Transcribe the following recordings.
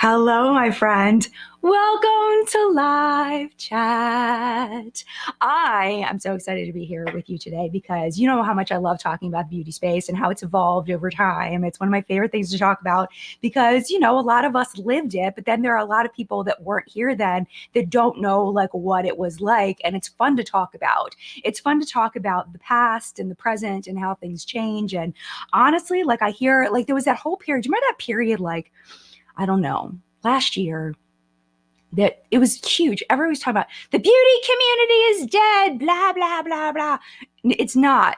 Hello, my friend. Welcome to Live Chat. I am so excited to be here with you today because you know how much I love talking about the beauty space and how it's evolved over time. It's one of my favorite things to talk about because, a lot of us lived it, but then there are a lot of people that weren't here then that don't know like what it was like. And it's fun to talk about. It's fun to talk about the past and the present and how things change. And honestly, like I hear, like there was that whole period. Do you remember that period, like, I don't know, last year that it was huge. Everybody was talking about the beauty community is dead, blah, blah, blah, blah. It's not.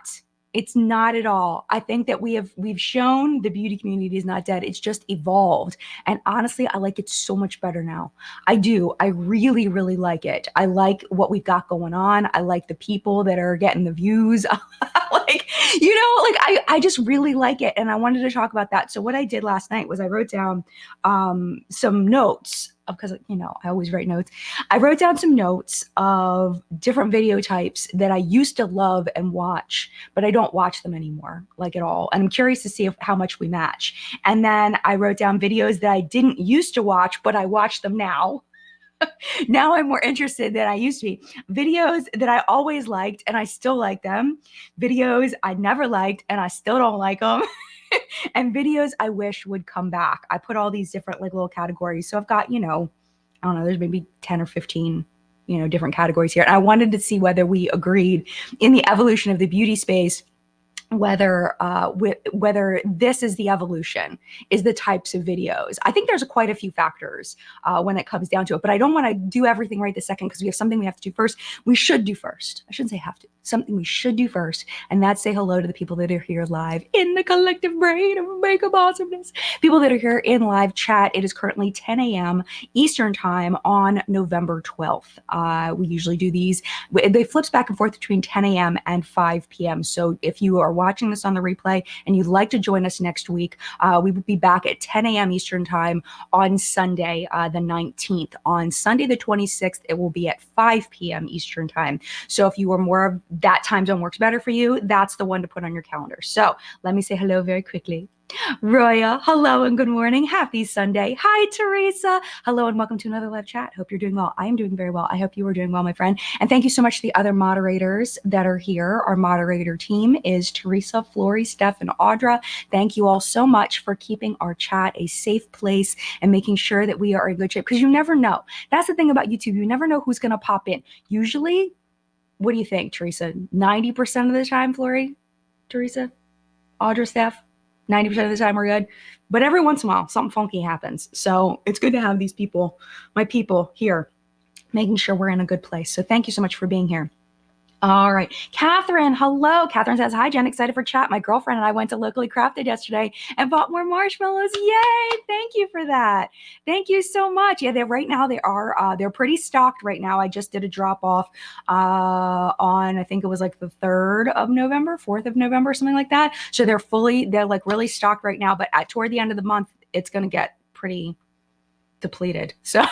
It's not at all. I think that we've shown the beauty community is not dead. It's just evolved. And honestly, I like it so much better now. I do. I really, really like it. I like what we've got going on. I like the people that are getting the views. I just really like it. And I wanted to talk about that. So what I did last night was I wrote down some notes because, I always write notes. I wrote down some notes of different video types that I used to love and watch, but I don't watch them anymore, like at all. And I'm curious to see how much we match. And then I wrote down videos that I didn't used to watch, but I watch them now. Now I'm more interested than I used to be. Videos that I always liked and I still like them. Videos I never liked and I still don't like them. And videos I wish would come back. I put all these different like little categories. So I've got, I don't know, there's maybe 10 or 15, different categories here. And I wanted to see whether we agreed in the evolution of the beauty space, whether this is the evolution, is the types of videos. I think there's quite a few factors when it comes down to it, but I don't want to do everything right this second because we have something we have to do first. We should do first. I shouldn't say have to. Something we should do first, and that's say hello to the people that are here live in the collective brain of makeup awesomeness. People that are here in live chat. It is currently 10 a.m. Eastern time on November 12th. We usually do these. They flips back and forth between 10 a.m. and 5 p.m. So if you are watching this on the replay and you'd like to join us next week, we will be back at 10 a.m. Eastern time on Sunday, the 19th. On Sunday, the 26th, it will be at 5 p.m. Eastern time. So if you are more of that time zone works better for you, that's the one to put on your calendar. So let me say hello very quickly. Roya, hello and good morning. Happy Sunday. Hi, Teresa. Hello and welcome to another live chat. Hope you're doing well. I am doing very well. I hope you are doing well, my friend. And thank you so much to the other moderators that are here. Our moderator team is Teresa, Flory, Steph, and Audra. Thank you all so much for keeping our chat a safe place and making sure that we are in good shape because you never know. That's the thing about YouTube. You never know who's going to pop in. Usually, what do you think, Teresa? 90% of the time, Flory, Teresa, Audra, Steph? 90% of the time we're good, but every once in a while something funky happens. So it's good to have these people, my people here, making sure we're in a good place. So thank you so much for being here. All right. Catherine, hello. Catherine says, hi, Jen. Excited for chat. My girlfriend and I went to Locally Crafted yesterday and bought more marshmallows. Yay. Thank you for that. Thank you so much. Yeah, right now they're pretty stocked right now. I just did a drop off on, I think it was like the 3rd of November, 4th of November, something like that. So they're like really stocked right now, but toward the end of the month, it's going to get pretty depleted. So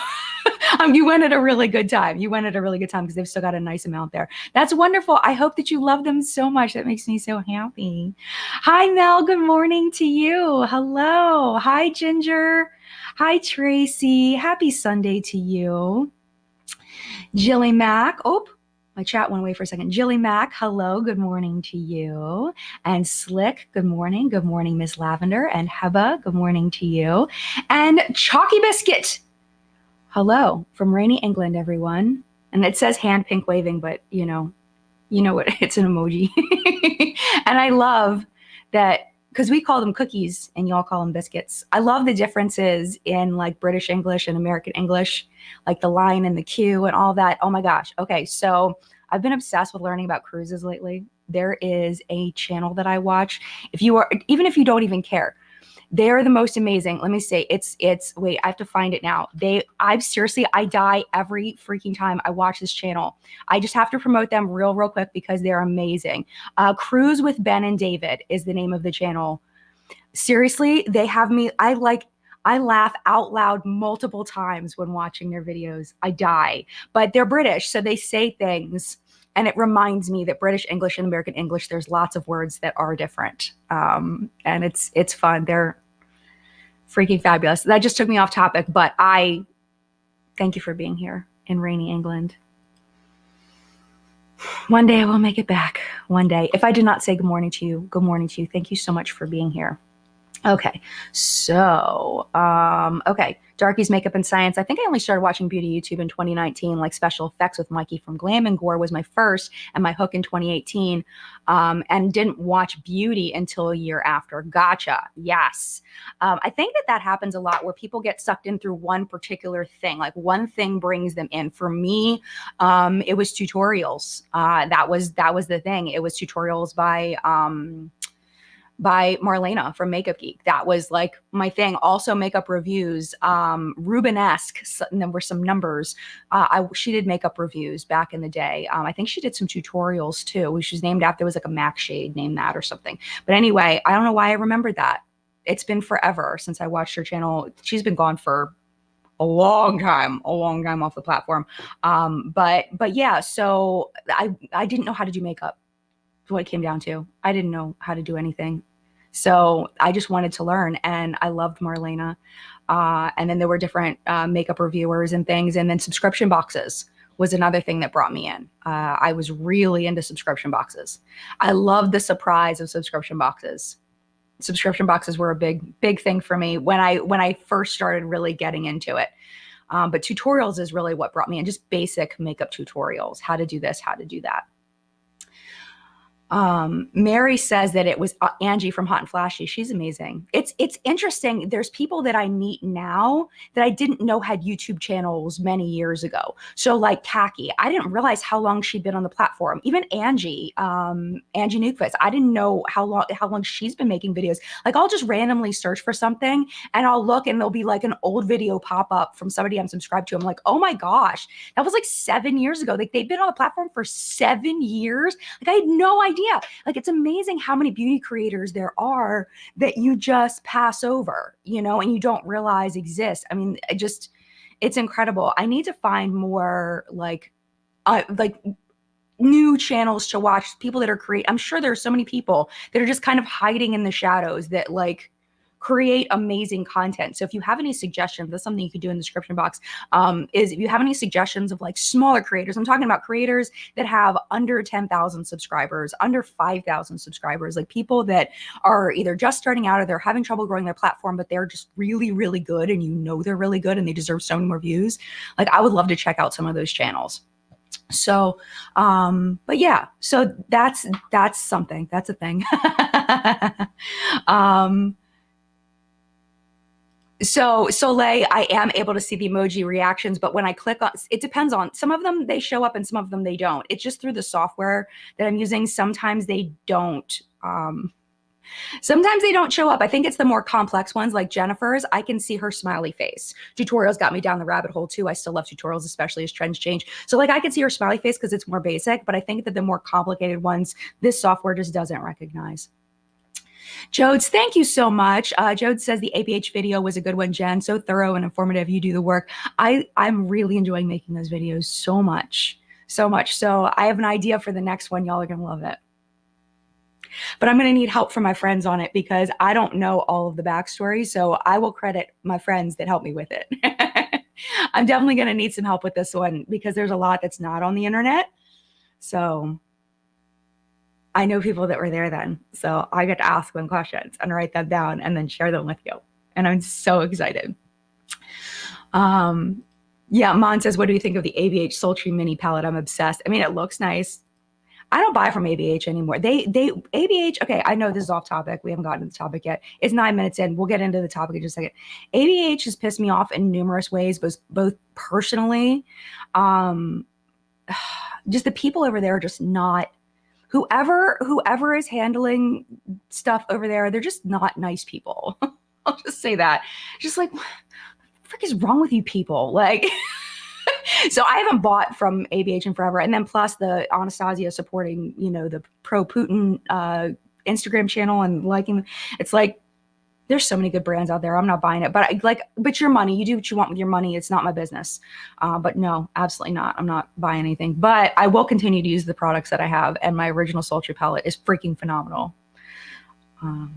you went at a really good time. You went at a really good time because they've still got a nice amount there. That's wonderful. I hope that you love them so much. That makes me so happy. Hi, Mel. Good morning to you. Hello. Hi, Ginger. Hi, Tracy. Happy Sunday to you. Jilly Mac. Oh, my chat went away for a second. Jilly Mac, hello, good morning to you. And Slick, good morning. Good morning, Miss Lavender. And Heba, good morning to you. And Chalky Biscuit, hello from rainy England, everyone. And it says hand pink waving, but you know what? It's an emoji. And I love that because we call them cookies and y'all call them biscuits. I love the differences in like British English and American English, like the line and the Q and all that. Oh my gosh. Okay. So I've been obsessed with learning about cruises lately. There is a channel that I watch. Even if you don't even care, they're the most amazing. Let me say wait, I have to find it now. I die every freaking time I watch this channel. I just have to promote them real quick because they're amazing. Cruise with Ben and David is the name of the channel. Seriously, they have me, I laugh out loud multiple times when watching their videos. I die, but they're British. So they say things and it reminds me that British English and American English, there's lots of words that are different. And it's fun. Freaking fabulous. That just took me off topic, but I thank you for being here in rainy England. One day I will make it back. One day. If I did not say good morning to you, good morning to you. Thank you so much for being here. Okay, so, okay, Darky's Makeup and Science. I think I only started watching beauty YouTube in 2019, like Special Effects with Mikey from Glam and Gore was my first and my hook in 2018, and didn't watch beauty until a year after. Gotcha, yes. I think that happens a lot where people get sucked in through one particular thing, like one thing brings them in. For me, it was tutorials. That was the thing. It was tutorials by Marlena from Makeup Geek. That was like my thing. Also makeup reviews, Rubenesque, and there were some numbers. She did makeup reviews back in the day. I think she did some tutorials too. She was named after, it was like a MAC shade named that or something. But anyway, I don't know why I remembered that. It's been forever since I watched her channel. She's been gone for a long time off the platform. But yeah, so I didn't know how to do makeup. What it came down to. I didn't know how to do anything. So I just wanted to learn, and I loved Marlena. And then there were different makeup reviewers and things. And then subscription boxes was another thing that brought me in. I was really into subscription boxes. I loved the surprise of subscription boxes. Subscription boxes were a big thing for me when I first started really getting into it. But tutorials is really what brought me in, just basic makeup tutorials, how to do this, how to do that. Mary says that it was Angie from Hot and Flashy. She's amazing. It's interesting. There's people that I meet now that I didn't know had YouTube channels many years ago. So like Khaki, I didn't realize how long she'd been on the platform. Even Angie, Angie Newquist, I didn't know how long she's been making videos. Like I'll just randomly search for something and I'll look and there'll be like an old video pop up from somebody I'm subscribed to. I'm like, oh my gosh, that was like 7 years ago. Like they've been on the platform for 7 years. Like I had no idea. Like it's amazing how many beauty creators there are that you just pass over, you know, and you don't realize exist. I mean, it's incredible. I need to find more like new channels to watch, people that are I'm sure there are so many people that are just kind of hiding in the shadows that like create amazing content. So if you have any suggestions, that's something you could do in the description box, is if you have any suggestions of like smaller creators, I'm talking about creators that have under 10,000 subscribers, under 5,000 subscribers, like people that are either just starting out or they're having trouble growing their platform, but they're just really, really good and you know they're really good and they deserve so many more views. Like I would love to check out some of those channels. So, but yeah, so that's something, that's a thing. So Soleil, I am able to see the emoji reactions, but when I click on, it depends on, some of them they show up and some of them they don't. It's just through the software that I'm using. Sometimes they don't. Sometimes they don't show up. I think it's the more complex ones like Jennifer's. I can see her smiley face. Tutorials got me down the rabbit hole too. I still love tutorials, especially as trends change. So like I can see her smiley face because it's more basic, but I think that the more complicated ones, this software just doesn't recognize. Jodes, thank you so much. Jodes says the ABH video was a good one, Jen. So thorough and informative. You do the work. I'm really enjoying making those videos so much. So I have an idea for the next one. Y'all are going to love it. But I'm going to need help from my friends on it because I don't know all of the backstory. So I will credit my friends that help me with it. I'm definitely going to need some help with this one because there's a lot that's not on the internet. So I know people that were there then, so I get to ask them questions and write them down and then share them with you. And I'm so excited. Yeah, Mon says, what do you think of the ABH Sultry Mini Palette? I'm obsessed. I mean, it looks nice. I don't buy from ABH anymore. ABH, okay, I know this is off topic. We haven't gotten to the topic yet. It's 9 minutes in. We'll get into the topic in just a second. ABH has pissed me off in numerous ways, both personally. Just the people over there are just not, whoever is handling stuff over there, they're just not nice people. I'll just say that. Just like, what the frick is wrong with you people? Like, so I haven't bought from ABH in forever. And then plus the Anastasia supporting, you know, the pro-Putin Instagram channel and liking, it's like, there's so many good brands out there. I'm not buying it, but your money, you do what you want with your money. It's not my business. But no, absolutely not. I'm not buying anything, but I will continue to use the products that I have. And my original Sultry palette is freaking phenomenal.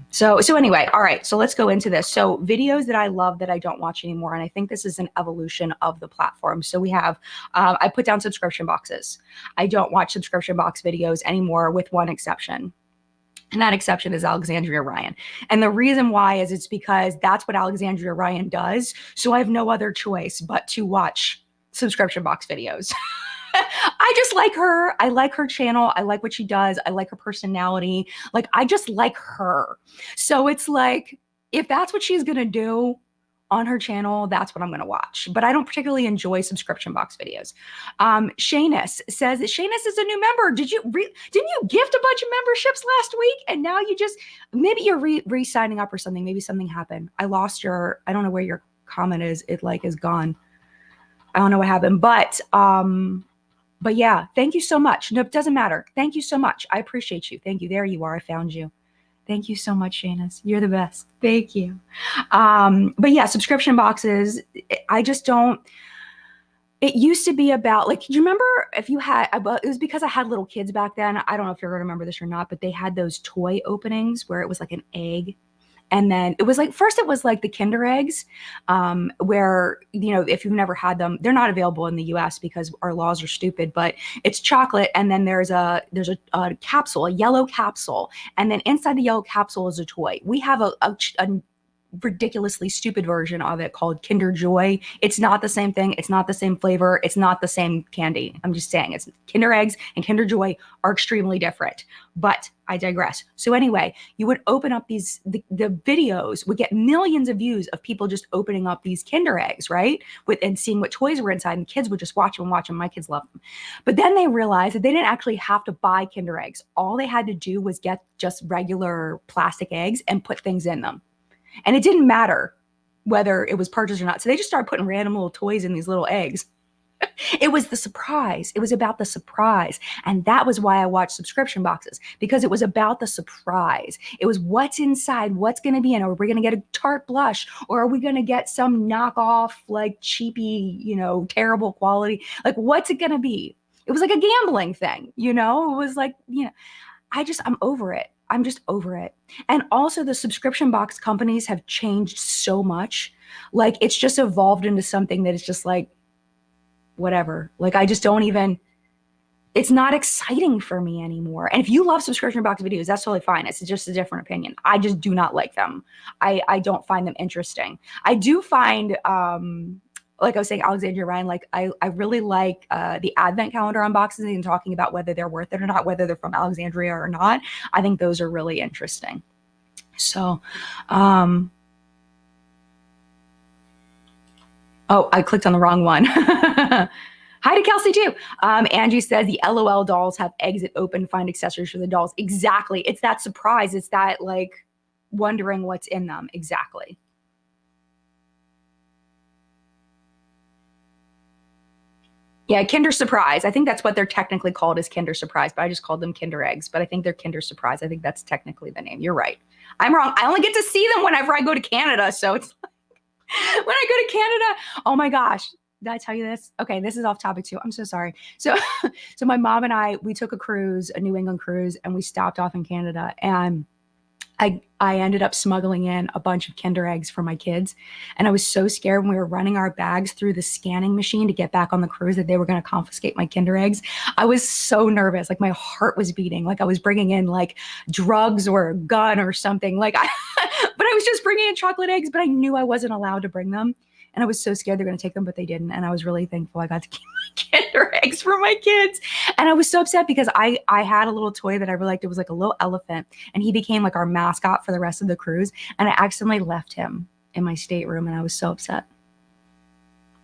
So anyway, all right, so let's go into this. So videos that I love that I don't watch anymore, and I think this is an evolution of the platform. So we have, I put down subscription boxes. I don't watch subscription box videos anymore with one exception. And that exception is Alexandria Ryan. And the reason why is it's because that's what Alexandria Ryan does. So I have no other choice but to watch subscription box videos. I just like her. I like her channel. I like what she does. I like her personality. Like, I just like her. So it's like, if that's what she's going to do on her channel, that's what I'm going to watch. But I don't particularly enjoy subscription box videos. Shanus says that Shanus is a new member. Didn't you gift a bunch of memberships last week? And now you just, maybe you're re-signing up or something. Maybe something happened. I don't know where your comment is. It like is gone. I don't know what happened, but yeah, thank you so much. No, it doesn't matter. Thank you so much. I appreciate you. Thank you. There you are. I found you. Thank you so much, Shanus. You're the best. Thank you. But yeah, subscription boxes, I just don't, it used to be about, like, do you remember if you had, it was because I had little kids back then. I don't know if you're going to remember this or not, but they had those toy openings where it was like an egg. And then it was like, first it was like the Kinder eggs, where, if you've never had them, they're not available in the US because our laws are stupid, but it's chocolate. And then there's a capsule, a yellow capsule. And then inside the yellow capsule is a toy. We have a ridiculously stupid version of it called Kinder Joy. It's not the same thing. It's not the same flavor. It's not the same candy. I'm just saying, it's Kinder Eggs and Kinder Joy are extremely different, but I digress. So anyway, you would open up the videos would get millions of views of people just opening up these Kinder Eggs, right? And seeing what toys were inside, and kids would just watch them. My kids love them. But then they realized that they didn't actually have to buy Kinder Eggs. All they had to do was get just regular plastic eggs and put things in them. And it didn't matter whether it was purchased or not. So they just started putting random little toys in these little eggs. It was the surprise. It was about the surprise. And that was why I watched subscription boxes, because it was about the surprise. It was what's inside, what's going to be in. Are we going to get a Tarte blush, or are we going to get some knockoff, like cheapy, terrible quality? Like, what's it going to be? It was like a gambling thing, It was like, I'm over it. I'm just over it. And also the subscription box companies have changed so much. Like, it's just evolved into something that is just like, whatever. Like, I just don't even, it's not exciting for me anymore. And if you love subscription box videos, that's totally fine. It's just a different opinion. I just do not like them. I don't find them interesting. I do find, like I was saying, Alexandria Ryan, like I really like the advent calendar unboxings and talking about whether they're worth it or not, whether they're from Alexandria or not. I think those are really interesting. So, oh, I clicked on the wrong one. Hi to Kelsey too. Angie says the LOL dolls have exit open, find accessories for the dolls. Exactly. It's that surprise. It's that like wondering what's in them. Exactly. Yeah, Kinder Surprise. I think that's what they're technically called, is Kinder Surprise, but I just called them Kinder Eggs. But I think they're Kinder Surprise. I think that's technically the name. You're right. I'm wrong. I only get to see them whenever I go to Canada. So it's like, when I go to Canada, oh my gosh. Did I tell you this? Okay, this is off topic too. I'm so sorry. So my mom and I, we took a cruise, a New England cruise, and we stopped off in Canada. And I ended up smuggling in a bunch of Kinder Eggs for my kids. And I was so scared when we were running our bags through the scanning machine to get back on the cruise that they were going to confiscate my Kinder Eggs. I was so nervous. Like, my heart was beating. Like, I was bringing in like drugs or a gun or something. Like, but I was just bringing in chocolate eggs, but I knew I wasn't allowed to bring them. And I was so scared they're going to take them, but they didn't. And I was really thankful I got to keep my Kinder Eggs for my kids. And I was so upset because I had a little toy that I really liked. It was like a little elephant, and he became like our mascot for the rest of the cruise. And I accidentally left him in my stateroom, and I was so upset.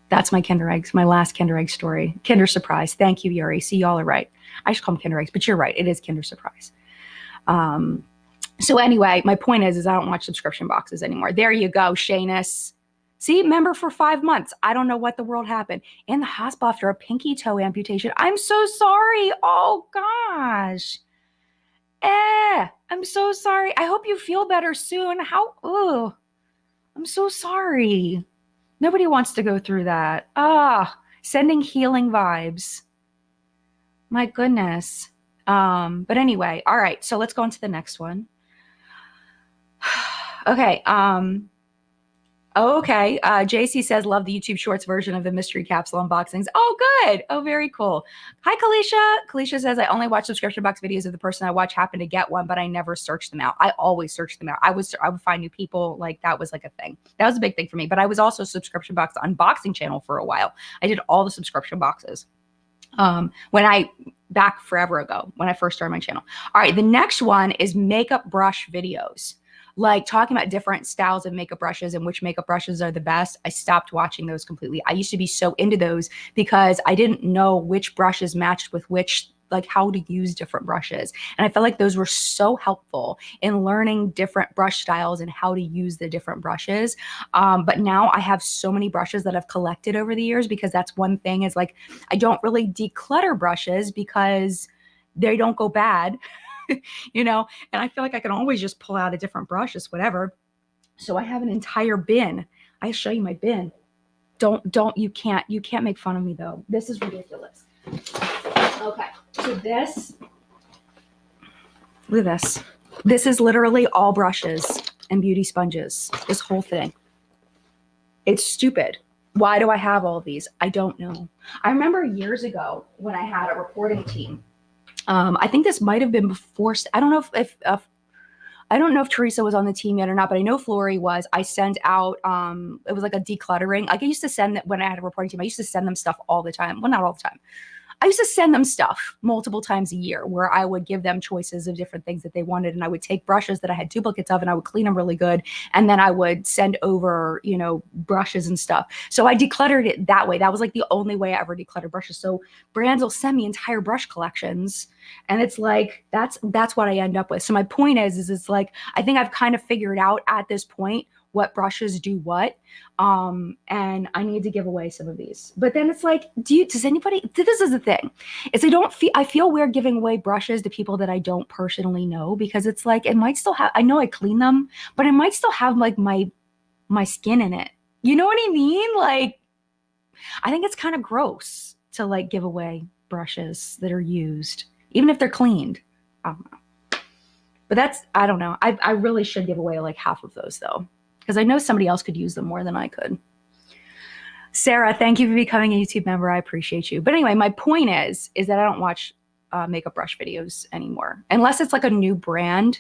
That's my Kinder Eggs, my last Kinder Egg story. Kinder Surprise. Thank you, Yuri. See, y'all are right. I should call them Kinder Eggs, but you're right. It is Kinder Surprise. So anyway, my point is I don't watch subscription boxes anymore. There you go, Shanus. See, member for 5 months. I don't know what the world happened. In the hospital after a pinky toe amputation. I'm so sorry. Oh, gosh. I'm so sorry. I hope you feel better soon. I'm so sorry. Nobody wants to go through that. Sending healing vibes. My goodness. But anyway, all right. So let's go on to the next one. Okay. Oh, okay. JC says, love the YouTube Shorts version of the mystery capsule unboxings. Oh, good. Oh, very cool. Hi, Kalisha. Kalisha says, I only watch subscription box videos of the person I watch happen to get one, but I never search them out. I always search them out. I would find new people. Like that was like a thing. That was a big thing for me. But I was also a subscription box unboxing channel for a while. I did all the subscription boxes. Back forever ago when I first started my channel. All right, the next one is makeup brush videos. Like talking about different styles of makeup brushes and which makeup brushes are the best. I stopped watching those completely. I used to be so into those because I didn't know which brushes matched with which, like how to use different brushes. And I felt like those were so helpful in learning different brush styles and how to use the different brushes. But now I have so many brushes that I've collected over the years, because that's one thing is like, I don't really declutter brushes because they don't go bad. And I feel like I can always just pull out a different brush, just whatever. So I have an entire bin. I show you my bin. You can't make fun of me though. This is ridiculous. Okay, so look at this. This is literally all brushes and beauty sponges, this whole thing. It's stupid. Why do I have all of these? I don't know. I remember years ago when I had a reporting team. I think this might have been before. I don't know if I don't know if Teresa was on the team yet or not, but I know Flory was. I sent out, it was like a decluttering. Like I used to send, when I had a reporting team, I used to send them stuff all the time. Well, not all the time. I used to send them stuff multiple times a year where I would give them choices of different things that they wanted. And I would take brushes that I had duplicates of and I would clean them really good. And then I would send over, brushes and stuff. So I decluttered it that way. That was like the only way I ever decluttered brushes. So brands will send me entire brush collections. And it's like, that's what I end up with. So my point is it's like, I think I've kind of figured out at this point what brushes do what. And I need to give away some of these. But then it's like, does anybody, this is the thing. Is I feel weird giving away brushes to people that I don't personally know, because it's like, it might still have, I know I clean them, but it might still have like my skin in it. You know what I mean? Like, I think it's kind of gross to like give away brushes that are used, even if they're cleaned. I don't know. But I don't know. I really should give away like half of those though, because I know somebody else could use them more than I could. Sarah, thank you for becoming a YouTube member. I appreciate you. But anyway, my point is that I don't watch makeup brush videos anymore, unless it's like a new brand.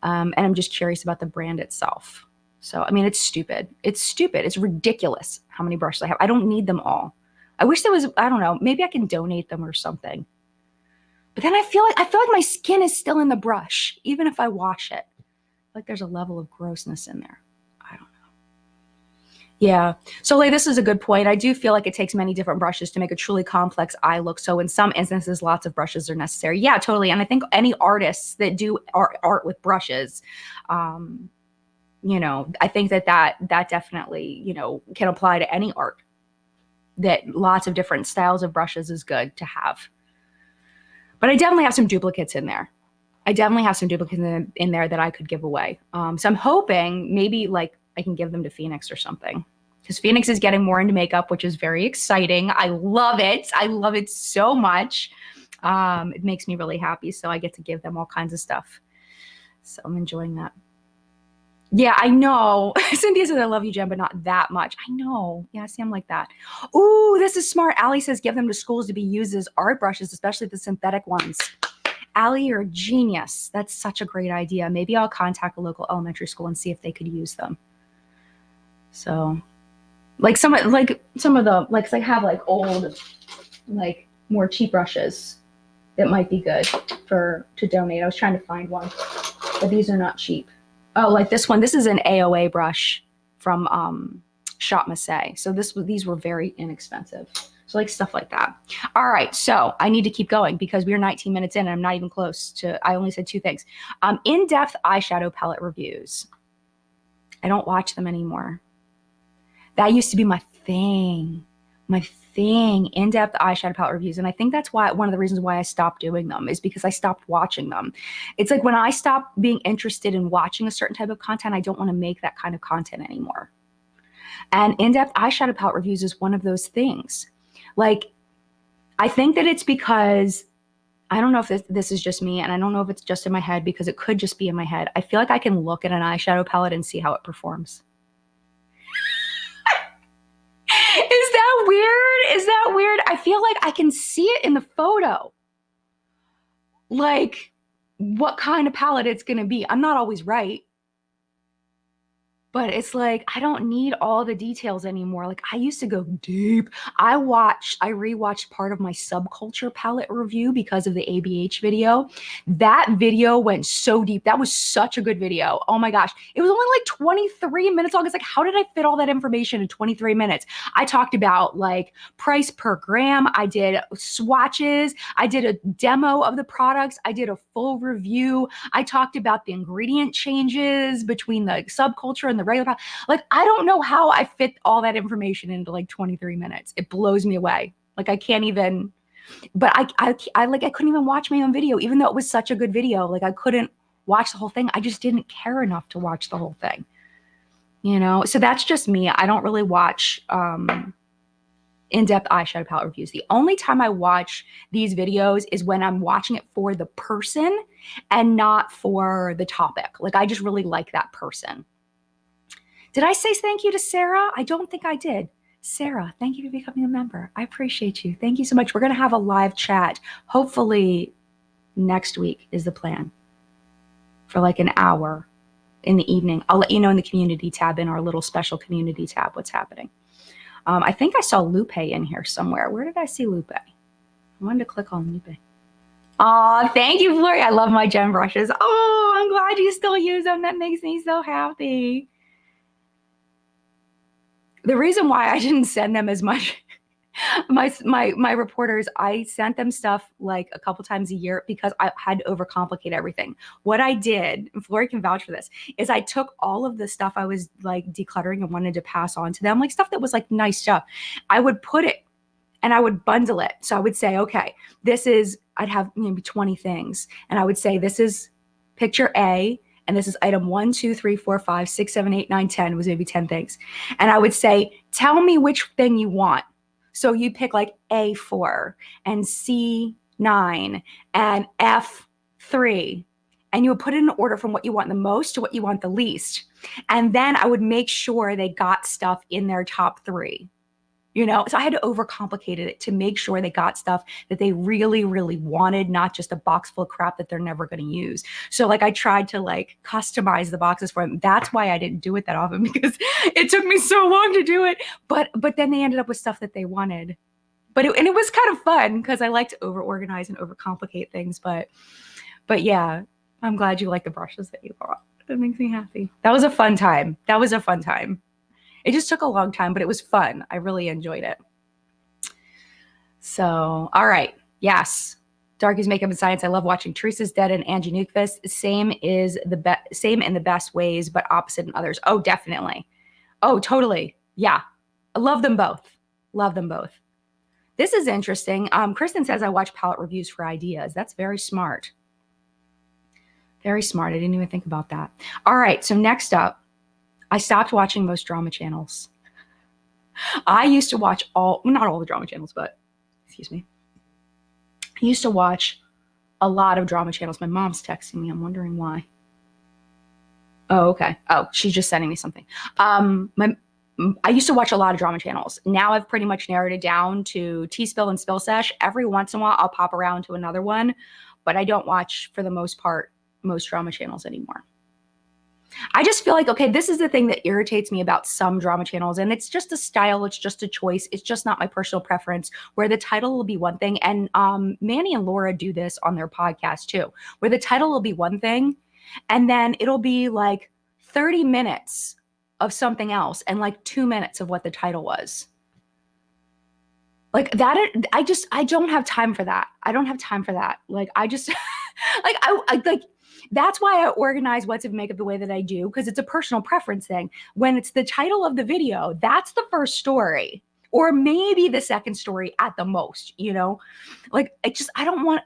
And I'm just curious about the brand itself. So, I mean, it's stupid. It's stupid. It's ridiculous how many brushes I have. I don't need them all. I wish there was, I don't know, maybe I can donate them or something. But then I feel like my skin is still in the brush, even if I wash it. Like there's a level of grossness in there. I don't know. Yeah. So like, this is a good point. I do feel like it takes many different brushes to make a truly complex eye look. So in some instances, lots of brushes are necessary. Yeah, totally. And I think any artists that do art with brushes, I think that definitely, can apply to any art. That lots of different styles of brushes is good to have. But I definitely have some duplicates in there. In there that I could give away. So I'm hoping maybe like I can give them to Phoenix or something, because Phoenix is getting more into makeup, which is very exciting. I love it. I love it so much. It makes me really happy. So I get to give them all kinds of stuff. So I'm enjoying that. Yeah, I know. Cynthia says, I love you, Jen, but not that much. I know. Yeah, see, I'm like that. Ooh, this is smart. Allie says, give them to schools to be used as art brushes, especially the synthetic ones. Allie, you're a genius. That's such a great idea. Maybe I'll contact a local elementary school and see if they could use them. So, like some of the, like, I have like old, like more cheap brushes that might be good to donate. I was trying to find one, but these are not cheap. Oh, like this one. This is an AOA brush from Shop Massé. So these were very inexpensive. So like stuff like that. All right, so I need to keep going because we're 19 minutes in and I'm not even close to, I only said 2 things. In-depth eyeshadow palette reviews. I don't watch them anymore. That used to be my thing, in-depth eyeshadow palette reviews. And I think that's why, one of the reasons why I stopped doing them is because I stopped watching them. It's like when I stop being interested in watching a certain type of content, I don't want to make that kind of content anymore. And in-depth eyeshadow palette reviews is one of those things. Like, I think that it's because I don't know if this is just me, and I don't know if it's just in my head because it could just be in my head. I feel like I can look at an eyeshadow palette and see how it performs. Is that weird? Is that weird? I feel like I can see it in the photo. Like what kind of palette it's going to be. I'm not always right. But it's like, I don't need all the details anymore. Like I used to go deep. I rewatched part of my subculture palette review because of the ABH video. That video went so deep. That was such a good video. Oh my gosh. It was only like 23 minutes long. It's like, how did I fit all that information in 23 minutes? I talked about like price per gram. I did swatches. I did a demo of the products. I did a full review. I talked about the ingredient changes between the subculture and the regular. Like, I don't know how I fit all that information into like 23 minutes. It blows me away. Like, I can't even, but I couldn't even watch my own video, even though it was such a good video. Like, I couldn't watch the whole thing. I just didn't care enough to watch the whole thing, you know? So that's just me. I don't really watch, in-depth eyeshadow palette reviews. The only time I watch these videos is when I'm watching it for the person and not for the topic. Like, I just really like that person. Did I say thank you to Sarah? I don't think I did. Sarah, thank you for becoming a member. I appreciate you. Thank you so much. We're going to have a live chat. Hopefully next week is the plan for like an hour in the evening. I'll let you know in the community tab, in our little special community tab, what's happening. I think I saw Lupe in here somewhere. Where did I see Lupe? I wanted to click on Lupe. Oh, thank you, Flori. I love my gem brushes. Oh, I'm glad you still use them. That makes me so happy. The reason why I didn't send them as much, my reporters, I sent them stuff like a couple times a year because I had to overcomplicate everything. What I did, and Flori can vouch for this, is I took all of the stuff I was like decluttering and wanted to pass on to them, like stuff that was like nice stuff. I would put it and I would bundle it. So I would say, okay, I'd have maybe 20 things. And I would say, this is picture A, and this is item 1, 2, 3, 4, 5, 6, 7, 8, 9, 10. It was maybe 10 things. And I would say, tell me which thing you want. So you pick like A4 and C9 and F3. And you would put it in order from what you want the most to what you want the least. And then I would make sure they got stuff in their top 3. You know, so I had to overcomplicate it to make sure they got stuff that they really, really wanted, not just a box full of crap that they're never going to use. So like I tried to like customize the boxes for them. That's why I didn't do it that often, because it took me so long to do it. But then they ended up with stuff that they wanted. But it was kind of fun because I like to over organize and overcomplicate things. But yeah, I'm glad you like the brushes that you bought. That makes me happy. That was a fun time. That was a fun time. It just took a long time, but it was fun. I really enjoyed it. So, all right. Yes. Darkies Makeup and Science. I love watching Teresa's Dead and Angie Newquist. Same in the best ways, but opposite in others. Oh, definitely. Oh, totally. Yeah. I love them both. Love them both. This is interesting. Kristen says I watch palette reviews for ideas. That's very smart. Very smart. I didn't even think about that. All right. So next up, I stopped watching most drama channels. I used to watch not all the drama channels, but excuse me. I used to watch a lot of drama channels. My mom's texting me. I'm wondering why. Oh, okay. Oh, she's just sending me something. I used to watch a lot of drama channels. Now I've pretty much narrowed it down to T-Spill and Spill Sesh. Every once in a while, I'll pop around to another one, but I don't watch, for the most part, most drama channels anymore. I just feel like, okay, this is the thing that irritates me about some drama channels, and it's just a style, it's just a choice, it's just not my personal preference, where the title will be one thing, and Manny and Laura do this on their podcast too, where the title will be one thing, and then it'll be like 30 minutes of something else and like 2 minutes of what the title was. Like that, I don't have time for that. I don't have time for that. Like I just, like, that's why I organize What's Up Makeup the way that I do, because it's a personal preference thing. When it's the title of the video, that's the first story, or maybe the second story at the most, you know? Like, I don't want,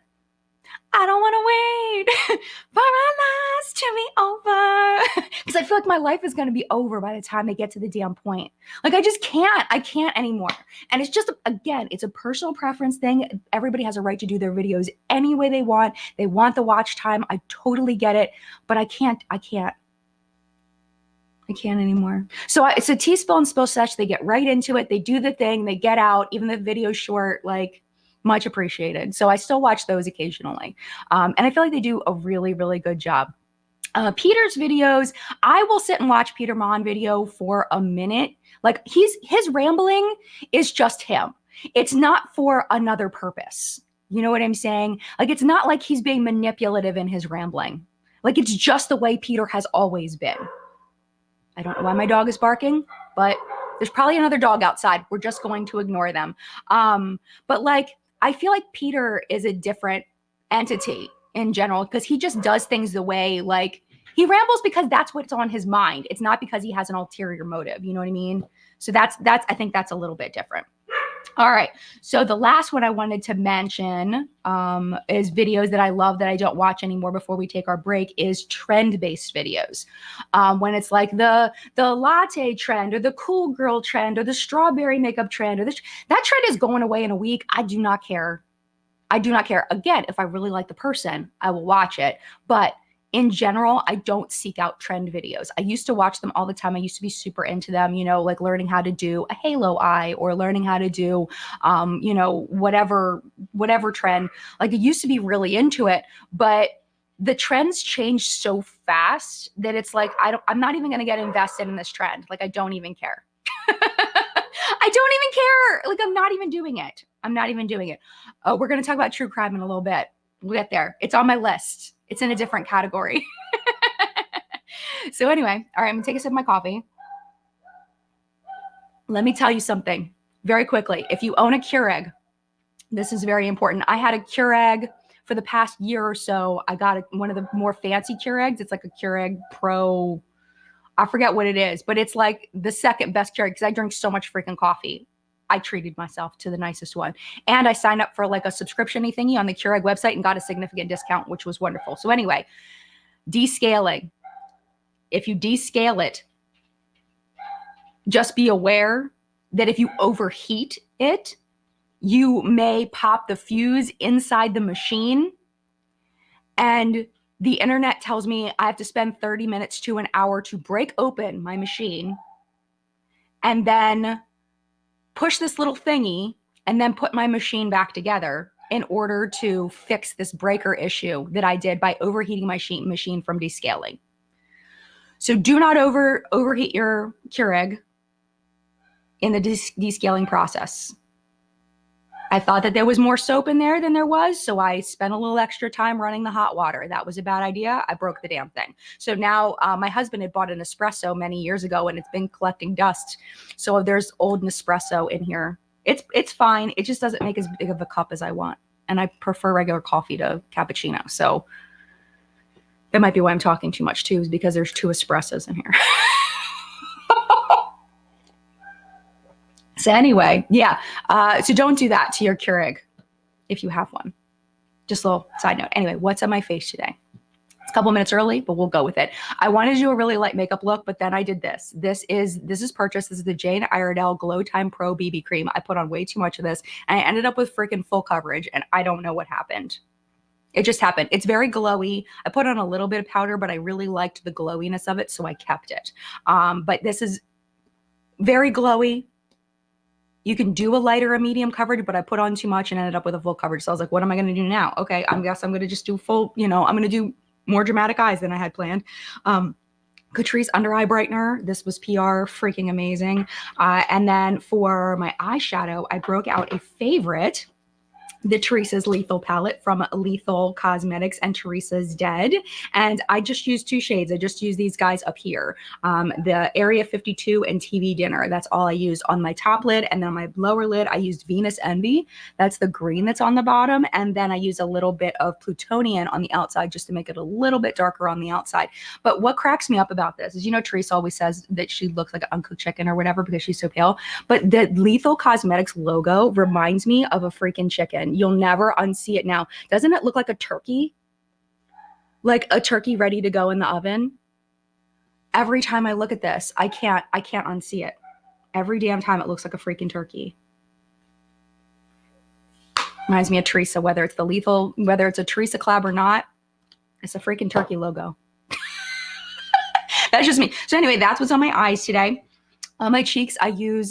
I don't want to wait for our lives to be over. Because I feel like my life is going to be over by the time I get to the damn point. Like, I just can't. I can't anymore. And it's just, again, it's a personal preference thing. Everybody has a right to do their videos any way they want. They want the watch time. I totally get it. But I can't anymore. So it's a tea spill and spill sesh. They get right into it. They do the thing. They get out. Even the video's short, like, much appreciated. So I still watch those occasionally. And I feel like they do a really, really good job. Peter's videos, I will sit and watch Peter Mon video for a minute. Like, his rambling is just him. It's not for another purpose. You know what I'm saying? Like, it's not like he's being manipulative in his rambling. Like, it's just the way Peter has always been. I don't know why my dog is barking, but there's probably another dog outside. We're just going to ignore them. But like, I feel like Peter is a different entity in general because he just does things the way, like, he rambles because that's what's on his mind. It's not because he has an ulterior motive. You know what I mean? So that's I think that's a little bit different. All right. So the last one I wanted to mention is videos that I love that I don't watch anymore before we take our break is trend-based videos. When it's like the latte trend or the cool girl trend or the strawberry makeup trend or that trend is going away in a week. I do not care. I do not care. Again, if I really like the person, I will watch it. But in general, I don't seek out trend videos. I used to watch them all the time. I used to be super into them, you know, like learning how to do a halo eye or learning how to do, you know, whatever trend. Like, I used to be really into it, but the trends change so fast that it's like, I'm not even going to get invested in this trend. Like, I don't even care. I don't even care. Like, I'm not even doing it. I'm not even doing it. Oh, we're going to talk about true crime in a little bit. We'll get there. It's on my list. It's in a different category. So anyway, all right, I'm gonna take a sip of my coffee. Let me tell you something very quickly. If you own a Keurig, this is very important. I had a Keurig for the past year or so. I got one of the more fancy Keurigs. It's like a Keurig Pro. I forget what it is, but it's like the second best Keurig because I drink so much freaking coffee. I treated myself to the nicest one. And I signed up for like a subscription-y thingy on the Keurig website and got a significant discount, which was wonderful. So anyway, descaling. If you descale it, just be aware that if you overheat it, you may pop the fuse inside the machine. And the internet tells me I have to spend 30 minutes to an hour to break open my machine and then push this little thingy and then put my machine back together in order to fix this breaker issue that I did by overheating my machine from descaling. So do not overheat your Keurig in the descaling process. I thought that there was more soap in there than there was, so I spent a little extra time running the hot water. That was a bad idea. I broke the damn thing. So now my husband had bought an Nespresso many years ago, and it's been collecting dust. So there's old Nespresso in here. It's fine. It just doesn't make as big of a cup as I want, and I prefer regular coffee to cappuccino. So that might be why I'm talking too much too, is because there's 2 espressos in here. So anyway, yeah. So don't do that to your Keurig if you have one. Just a little side note. Anyway, what's on my face today? It's a couple minutes early, but we'll go with it. I wanted to do a really light makeup look, but then I did this. This is purchased. This is the Jane Iredale Glow Time Pro BB Cream. I put on way too much of this, and I ended up with freaking full coverage, and I don't know what happened. It just happened. It's very glowy. I put on a little bit of powder, but I really liked the glowiness of it, so I kept it. But this is very glowy. You can do a lighter or medium coverage, but I put on too much and ended up with a full coverage. So I was like, what am I going to do now? Okay, I guess I'm going to just do full, I'm going to do more dramatic eyes than I had planned. Catrice Under Eye Brightener. This was PR, freaking amazing. And then for my eyeshadow, I broke out a favorite, the Teresa's Lethal palette from Lethal Cosmetics and Teresa's Dead. And I just used 2 shades. I just used these guys up here. The Area 52 and TV Dinner. That's all I used on my top lid. And then on my lower lid, I used Venus Envy. That's the green that's on the bottom. And then I used a little bit of Plutonian on the outside just to make it a little bit darker on the outside. But what cracks me up about this is, Teresa always says that she looks like an uncooked chicken or whatever because she's so pale. But the Lethal Cosmetics logo reminds me of a freaking chicken. skin. You'll never unsee it now. Doesn't it look like a turkey? Like a turkey ready to go in the oven? Every time I look at this, I can't unsee it. Every damn time it looks like a freaking turkey. Reminds me of Teresa, whether it's a Teresa collab or not, it's a freaking turkey logo. That's just me. So anyway, that's what's on my eyes today. On my cheeks,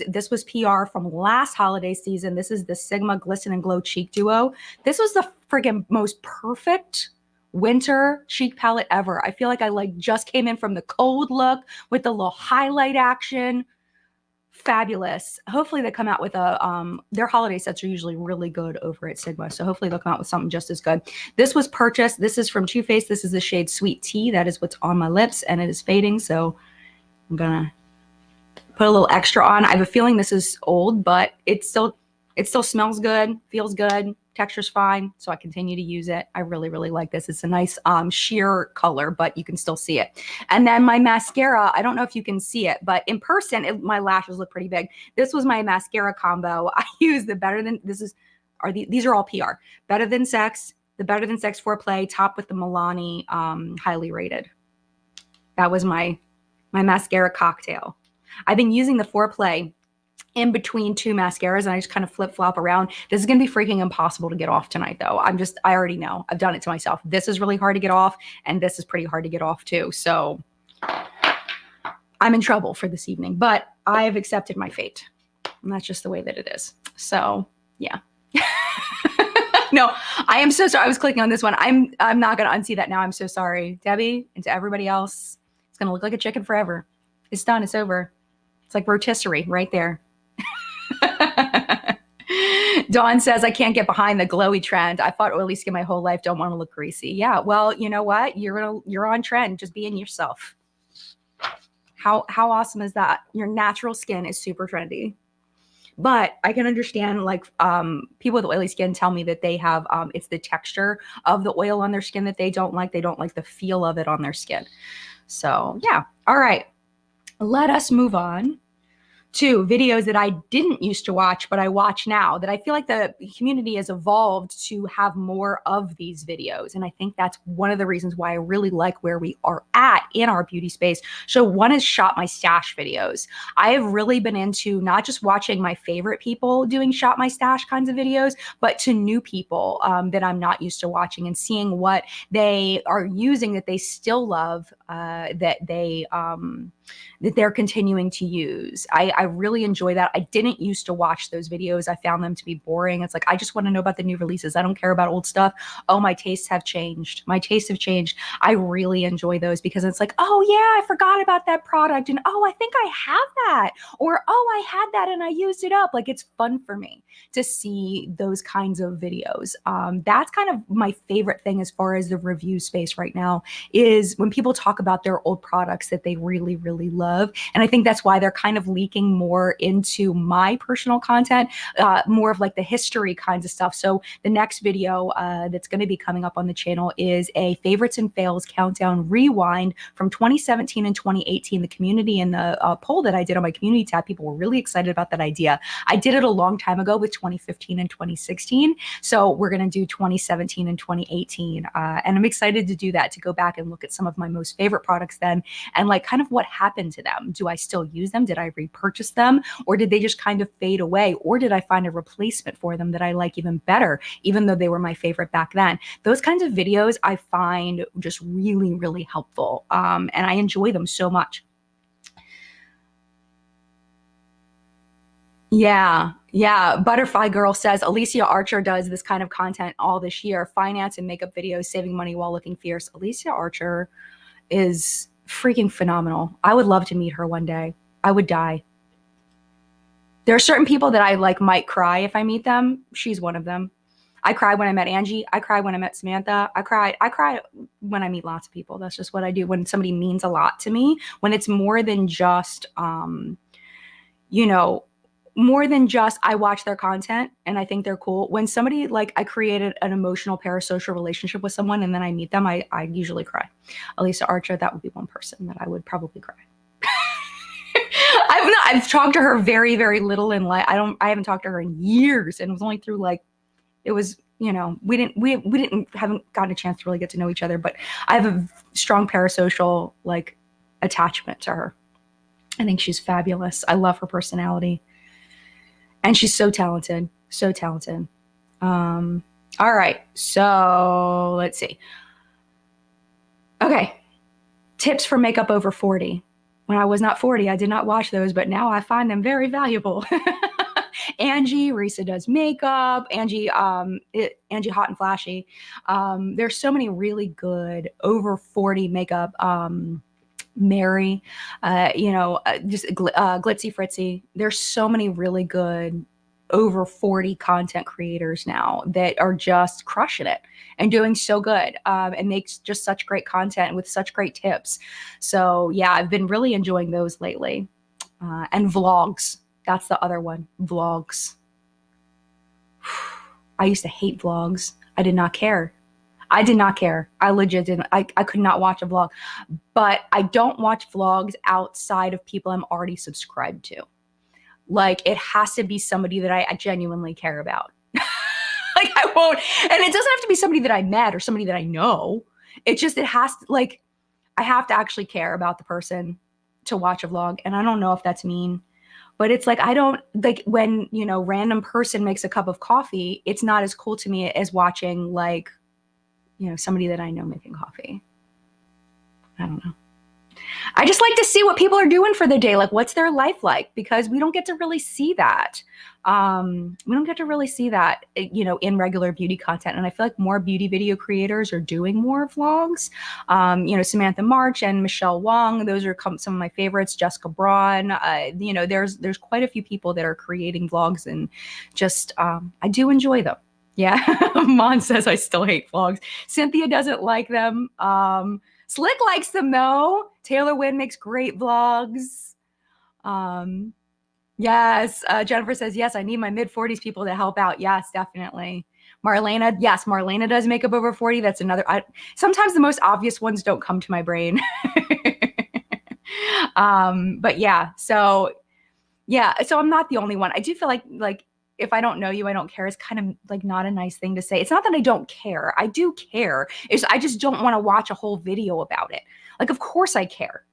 this was PR from last holiday season. This is the Sigma Glisten and Glow Cheek Duo. This was the freaking most perfect winter cheek palette ever. I feel like I just came in from the cold look with the little highlight action. Fabulous. Hopefully they come out with their holiday sets are usually really good over at Sigma. So hopefully they'll come out with something just as good. This was purchased. This is from Too Faced. This is the shade Sweet Tea. That is what's on my lips and it is fading. So I'm gonna put a little extra on. I have a feeling this is old, but it still smells good, feels good, texture's fine, so I continue to use it. I really, really like this. It's a nice sheer color, but you can still see it. And then my mascara, I don't know if you can see it, but in person, my lashes look pretty big. This was my mascara combo. I use these are all PR. Better Than Sex, the Better Than Sex Foreplay, top with the Milani highly rated. That was my mascara cocktail. I've been using the Foreplay in between two mascaras and I just kind of flip flop around. This is going to be freaking impossible to get off tonight though. I already know. I've done it to myself. This is really hard to get off and this is pretty hard to get off too. So I'm in trouble for this evening, but I've accepted my fate and that's just the way that it is. So yeah. No, I am so sorry. I was clicking on this one. I'm not going to unsee that now. I'm so sorry, Debbie, and to everybody else. It's going to look like a chicken forever. It's done. It's over. It's like rotisserie right there. Dawn says, I can't get behind the glowy trend. I fought oily skin my whole life. Don't want to look greasy. Yeah, well, you know what? You're on trend. Just being yourself. How awesome is that? Your natural skin is super trendy. But I can understand people with oily skin tell me that they have, it's the texture of the oil on their skin that they don't like. They don't like the feel of it on their skin. So yeah. All right. Let us move on to videos that I didn't used to watch, but I watch now, that I feel like the community has evolved to have more of these videos. And I think that's one of the reasons why I really like where we are at in our beauty space. So one is Shop My Stash videos. I have really been into not just watching my favorite people doing Shop My Stash kinds of videos, but to new people that I'm not used to watching and seeing what they are using that they still love, that they're continuing to use. I really enjoy that. I didn't used to watch those videos. I found them to be boring. It's like, I just want to know about the new releases. I don't care about old stuff. Oh, my tastes have changed. My tastes have changed. I really enjoy those because it's like, oh yeah, I forgot about that product. And oh, I think I have that. Or, oh, I had that and I used it up. Like, it's fun for me to see those kinds of videos. That's kind of my favorite thing as far as the review space right now is when people talk about their old products that they really, really love. And I think that's why they're kind of leaking more into my personal content, more of like the history kinds of stuff. So the next video that's going to be coming up on the channel is a favorites and fails countdown rewind from 2017 and 2018. The community and the poll that I did on my community tab, people were really excited about that idea. I did it a long time ago with 2015 and 2016. So we're going to do 2017 and 2018. And I'm excited to do that, to go back and look at some of my most favorite products then and like kind of what happened to them. Do I still use them? Did I repurchase them? Or did they just kind of fade away? Or did I find a replacement for them that I like even better, even though they were my favorite back then? Those kinds of videos I find just really, really helpful. And I enjoy them so much. Yeah. Butterfly Girl says, Alicia Archer does this kind of content all this year. Finance and makeup videos, saving money while looking fierce. Alicia Archer is freaking phenomenal. I would love to meet her one day. I would die. There are certain people that I might cry if I meet them. She's one of them. I cried when I met Angie. I cried when I met Samantha. I cry when I meet lots of people. That's just what I do when somebody means a lot to me, when it's more than just, more than just I watch their content and I think they're cool. When somebody I created an emotional parasocial relationship with someone and then I meet them, I usually cry. Elisa Archer, that would be one person that I would probably cry. I've talked to her very, very little in life. I haven't talked to her in years, and it was only through It was, we haven't gotten a chance to really get to know each other, but I have a strong parasocial like attachment to her. I think she's fabulous. I love her personality. And she's so talented, so talented. All right, so let's see. Okay, tips for makeup over 40. When I was not 40, I did not watch those, but now I find them very valuable. Angie, Risa does makeup. Angie, Angie Hot and Flashy. There's so many really good over 40 makeup. Mary, just Glitzy Fritzy. There's so many really good over 40 content creators now that are just crushing it and doing so good, and makes just such great content with such great tips. So yeah, I've been really enjoying those lately. And vlogs. That's the other one. Vlogs. I used to hate vlogs. I did not care. I did not care. I legit didn't. I could not watch a vlog. But I don't watch vlogs outside of people I'm already subscribed to. Like, it has to be somebody that I genuinely care about. Like, I won't. And it doesn't have to be somebody that I met or somebody that I know. It has to, like, I have to actually care about the person to watch a vlog. And I don't know if that's mean. But it's like, I don't, like, when, random person makes a cup of coffee, it's not as cool to me as watching, like, somebody that I know making coffee. I don't know. I just like to see what people are doing for the day. Like, what's their life like? Because we don't get to really see that. We don't get to really see that, in regular beauty content. And I feel like more beauty video creators are doing more vlogs. Samantha March and Michelle Wong, those are some of my favorites. Jessica Braun, there's quite a few people that are creating vlogs, and just, I do enjoy them. Yeah. Mon says I still hate vlogs. Cynthia doesn't like them. Slick likes them though. Taylor Wynn makes great vlogs. Yes. Jennifer says, yes, I need my mid-40s people to help out. Yes, definitely. Marlena, yes, Marlena does makeup over 40. That's another. Sometimes the most obvious ones don't come to my brain. But yeah, so I'm not the only one. I do feel like if I don't know you, I don't care. It's kind of like not a nice thing to say. It's not that I don't care. I do care. I just don't want to watch a whole video about it. Like, of course I care.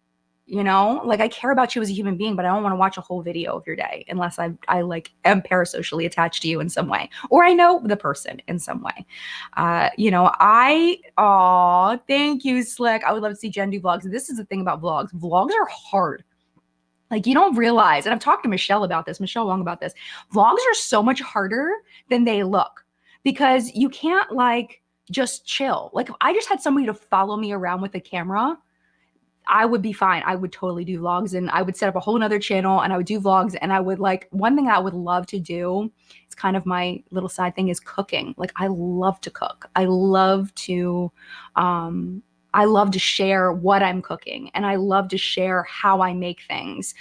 Like, I care about you as a human being, but I don't want to watch a whole video of your day unless I like am parasocially attached to you in some way, or I know the person in some way. Thank you, Slick. I would love to see Jen do vlogs. This is the thing about vlogs. Vlogs are hard. Like, you don't realize, and I've talked to Michelle Wong about this. Vlogs are so much harder than they look, because you can't like just chill. Like, if I just had somebody to follow me around with a camera, I would be fine. I would totally do vlogs, and I would set up a whole nother channel and I would do vlogs. And I would one thing I would love to do, it's kind of my little side thing, is cooking. Like, I love to cook. I love to share what I'm cooking, and I love to share how I make things,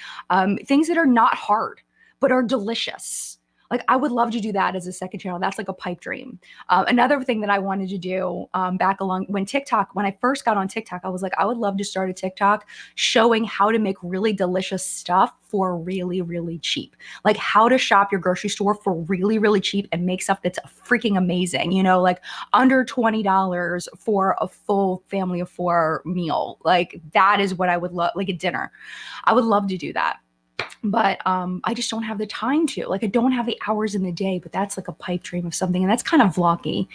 things that are not hard, but are delicious. Like, I would love to do that as a second channel. That's like a pipe dream. Another thing that I wanted to do back along when I first got on TikTok, I was like, I would love to start a TikTok showing how to make really delicious stuff for really, really cheap. Like, how to shop your grocery store for really, really cheap and make stuff that's freaking amazing, like under $20 for a full family of 4 meal. Like, that is what I would love, like a dinner. I would love to do that. But I just don't have the time to. Like, I don't have the hours in the day, but that's like a pipe dream of something. And that's kind of vloggy,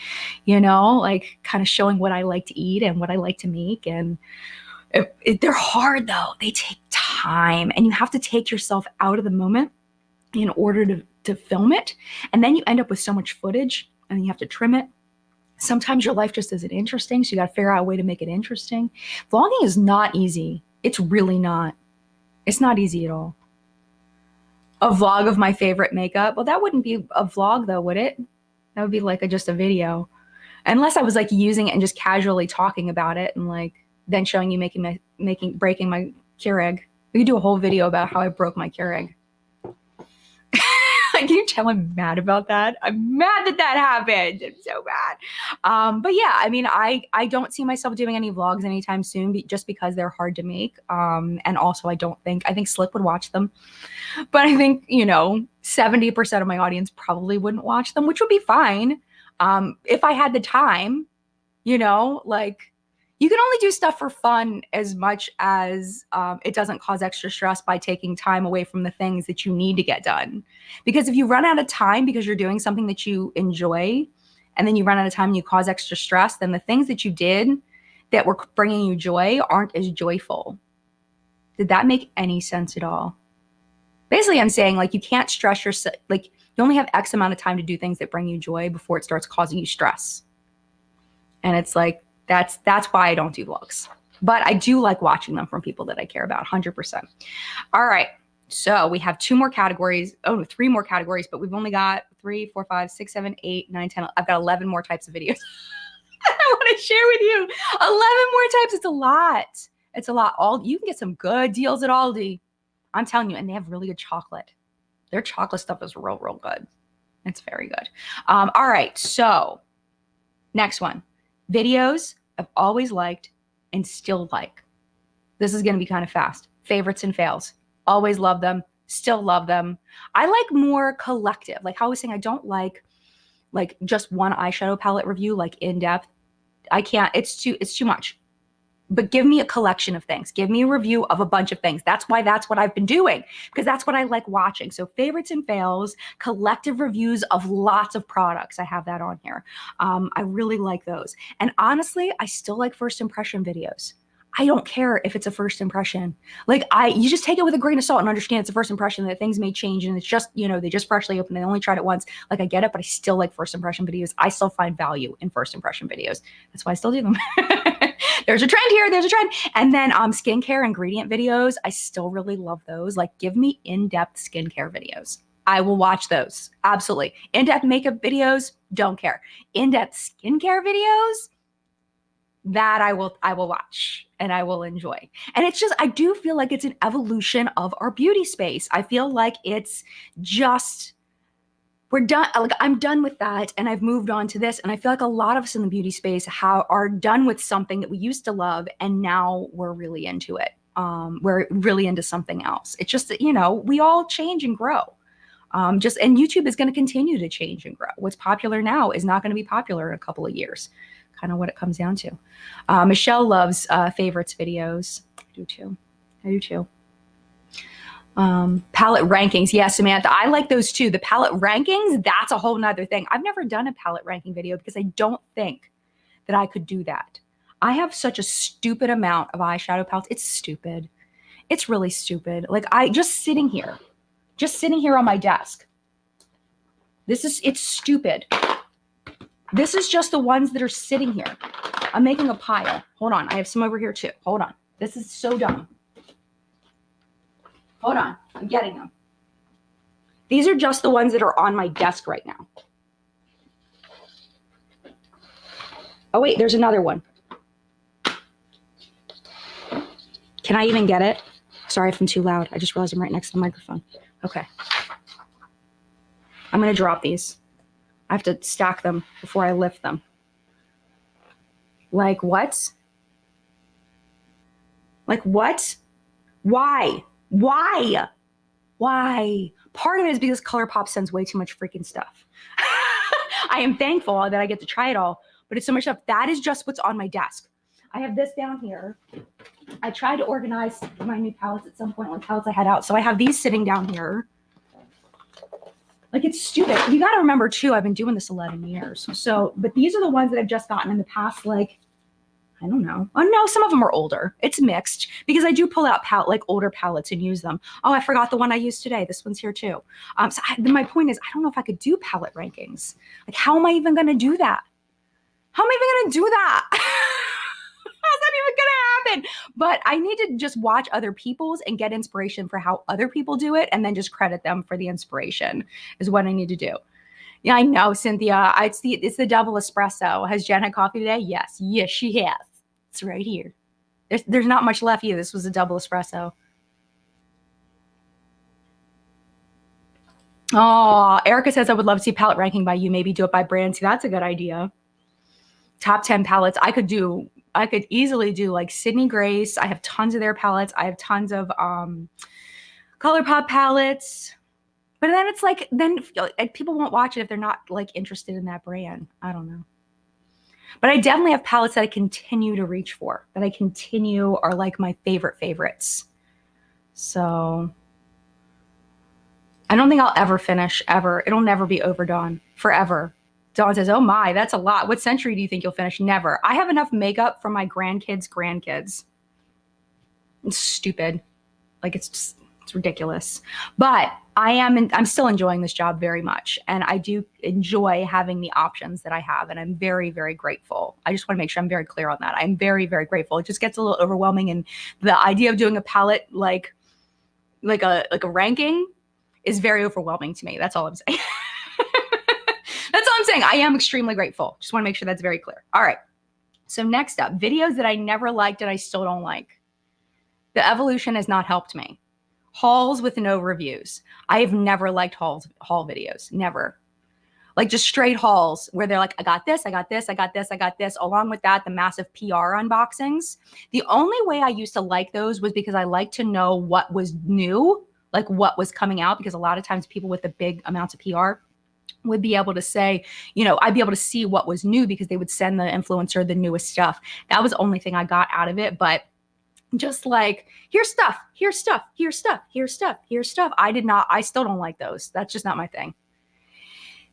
like kind of showing what I like to eat and what I like to make. And they're hard though. They take time, and you have to take yourself out of the moment in order to film it. And then you end up with so much footage, and you have to trim it. Sometimes your life just isn't interesting, so you got to figure out a way to make it interesting. Vlogging is not easy. It's really not. It's not easy at all. A vlog of my favorite makeup. Well, that wouldn't be a vlog though, would it? That would be like just a video. Unless I was like using it and just casually talking about it, and like then showing you breaking my Keurig. We could do a whole video about how I broke my Keurig. Can you tell I'm mad about that? I'm mad that happened. I'm so mad. But yeah, I mean, I don't see myself doing any vlogs anytime soon, just because they're hard to make. And also I think Slick would watch them, but I think, 70% of my audience probably wouldn't watch them, which would be fine. If I had the time, like you can only do stuff for fun as much as it doesn't cause extra stress by taking time away from the things that you need to get done. Because if you run out of time because you're doing something that you enjoy, and then you run out of time and you cause extra stress, then the things that you did that were bringing you joy aren't as joyful. Did that make any sense at all? Basically, I'm saying like you can't stress yourself. Like you only have X amount of time to do things that bring you joy before it starts causing you stress. And it's like, that's why I don't do vlogs. But I do like watching them from people that I care about, 100%. All right. So we have 2 more categories. Oh, no, 3 more categories, but we've only got 3, 4, 5, 6, 7, 8, 9, 10. I've got 11 more types of videos I want to share with you. 11 more types. It's a lot. It's a lot. You can get some good deals at Aldi. I'm telling you, and they have really good chocolate. Their chocolate stuff is real, real good. It's very good. All right. So next one. Videos I've always liked and still like. This is going to be kind of fast. Favorites and fails. Always love them. Still love them. I like more collective. Like how I was saying, I don't like just one eyeshadow palette review, like in depth. I can't. It's too much. But give me a collection of things. Give me a review of a bunch of things. That's what I've been doing, because that's what I like watching. So favorites and fails, collective reviews of lots of products. I have that on here. I really like those. And honestly, I still like first impression videos. I don't care if it's a first impression. Like you just take it with a grain of salt and understand it's a first impression, that things may change and it's just, they just freshly opened. They only tried it once. Like I get it, but I still like first impression videos. I still find value in first impression videos. That's why I still do them. There's a trend here. There's a trend. And then skincare ingredient videos. I still really love those. Like give me in-depth skincare videos. I will watch those. Absolutely. In-depth makeup videos. Don't care. In-depth skincare videos. That I will watch and I will enjoy. And it's just, I do feel like it's an evolution of our beauty space. I feel like it's just, we're done. Like I'm done with that. And I've moved on to this. And I feel like a lot of us in the beauty space are done with something that we used to love. And now we're really into it. We're really into something else. It's just that, we all change and grow. And YouTube is going to continue to change and grow. What's popular now is not going to be popular in a couple of years. Kind of what it comes down to. Michelle loves favorites videos. I do too. Palette rankings. Yeah, Samantha, I like those too. The palette rankings, that's a whole nother thing. I've never done a palette ranking video because I don't think that I could do that. I have such a stupid amount of eyeshadow palettes. It's stupid. It's really stupid. Like just sitting here on my desk. It's stupid. This is just the ones that are sitting here. I'm making a pile. Hold on. I have some over here too. Hold on. This is so dumb. Hold on. I'm getting them. These are just the ones that are on my desk right now. Oh, wait. There's another one. Can I even get it? Sorry if I'm too loud. I just realized I'm right next to the microphone. Okay. I'm going to drop these. I have to stack them before I lift them. Like what? Like what? Why? Part of it is because ColourPop sends way too much freaking stuff. I am thankful that I get to try it all, but it's so much stuff. That is just what's on my desk. I have this down here. I tried to organize my new palettes at some point, like palettes I had out. So I have these sitting down here. Like, it's stupid. You got to remember, too, I've been doing this 11 years. So, but these are the ones that I've just gotten in the past, like, I don't know. Oh, no, some of them are older. It's mixed because I do pull out older palettes and use them. Oh, I forgot the one I used today. This one's here, too. My point is, I don't know if I could do palette rankings. Like, how am I even going to do that? How am I even going to do that? How's that even going to happen? But I need to just watch other people's and get inspiration for how other people do it and then just credit them for the inspiration is what I need to do. Yeah, I know, Cynthia. It's the double espresso. Has Jen had coffee today? Yes. Yes, she has. It's right here. There's not much left either. This was a double espresso. Oh, Erica says, I would love to see palette ranking by you. Maybe do it by brand. See, that's a good idea. Top 10 palettes. I could easily do like Sydney Grace. I have tons of their palettes. I have tons of ColourPop palettes. But then it's like, then people won't watch it if they're not like interested in that brand. I don't know. But I definitely have palettes that I continue to reach for, that I continue are like my favorites. So I don't think I'll ever finish, ever. It'll never be over, Dawn, forever. Dawn says, oh my, that's a lot. What century do you think you'll finish? Never. I have enough makeup for my grandkids. It's stupid. Like, it's ridiculous. But I'm still enjoying this job very much. And I do enjoy having the options that I have. And I'm very, very grateful. I just want to make sure I'm very clear on that. I'm very, very grateful. It just gets a little overwhelming. And the idea of doing a palette, like a ranking, is very overwhelming to me. That's all I'm saying. That's all I'm saying. I am extremely grateful. Just want to make sure that's very clear. All right. So next up, videos that I never liked and I still don't like. The evolution has not helped me. Hauls with no reviews. I have never liked haul videos. Never. Like just straight hauls where they're like, I got this, I got this, I got this, I got this. Along with that, the massive PR unboxings. The only way I used to like those was because I like to know what was new, like what was coming out, because a lot of times people with the big amounts of PR would be able to say, you know, I'd be able to see what was new because they would send the influencer the newest stuff. That was the only thing I got out of it. But just like, here's stuff, here's stuff, here's stuff, here's stuff, here's stuff. I still don't like those. That's just not my thing.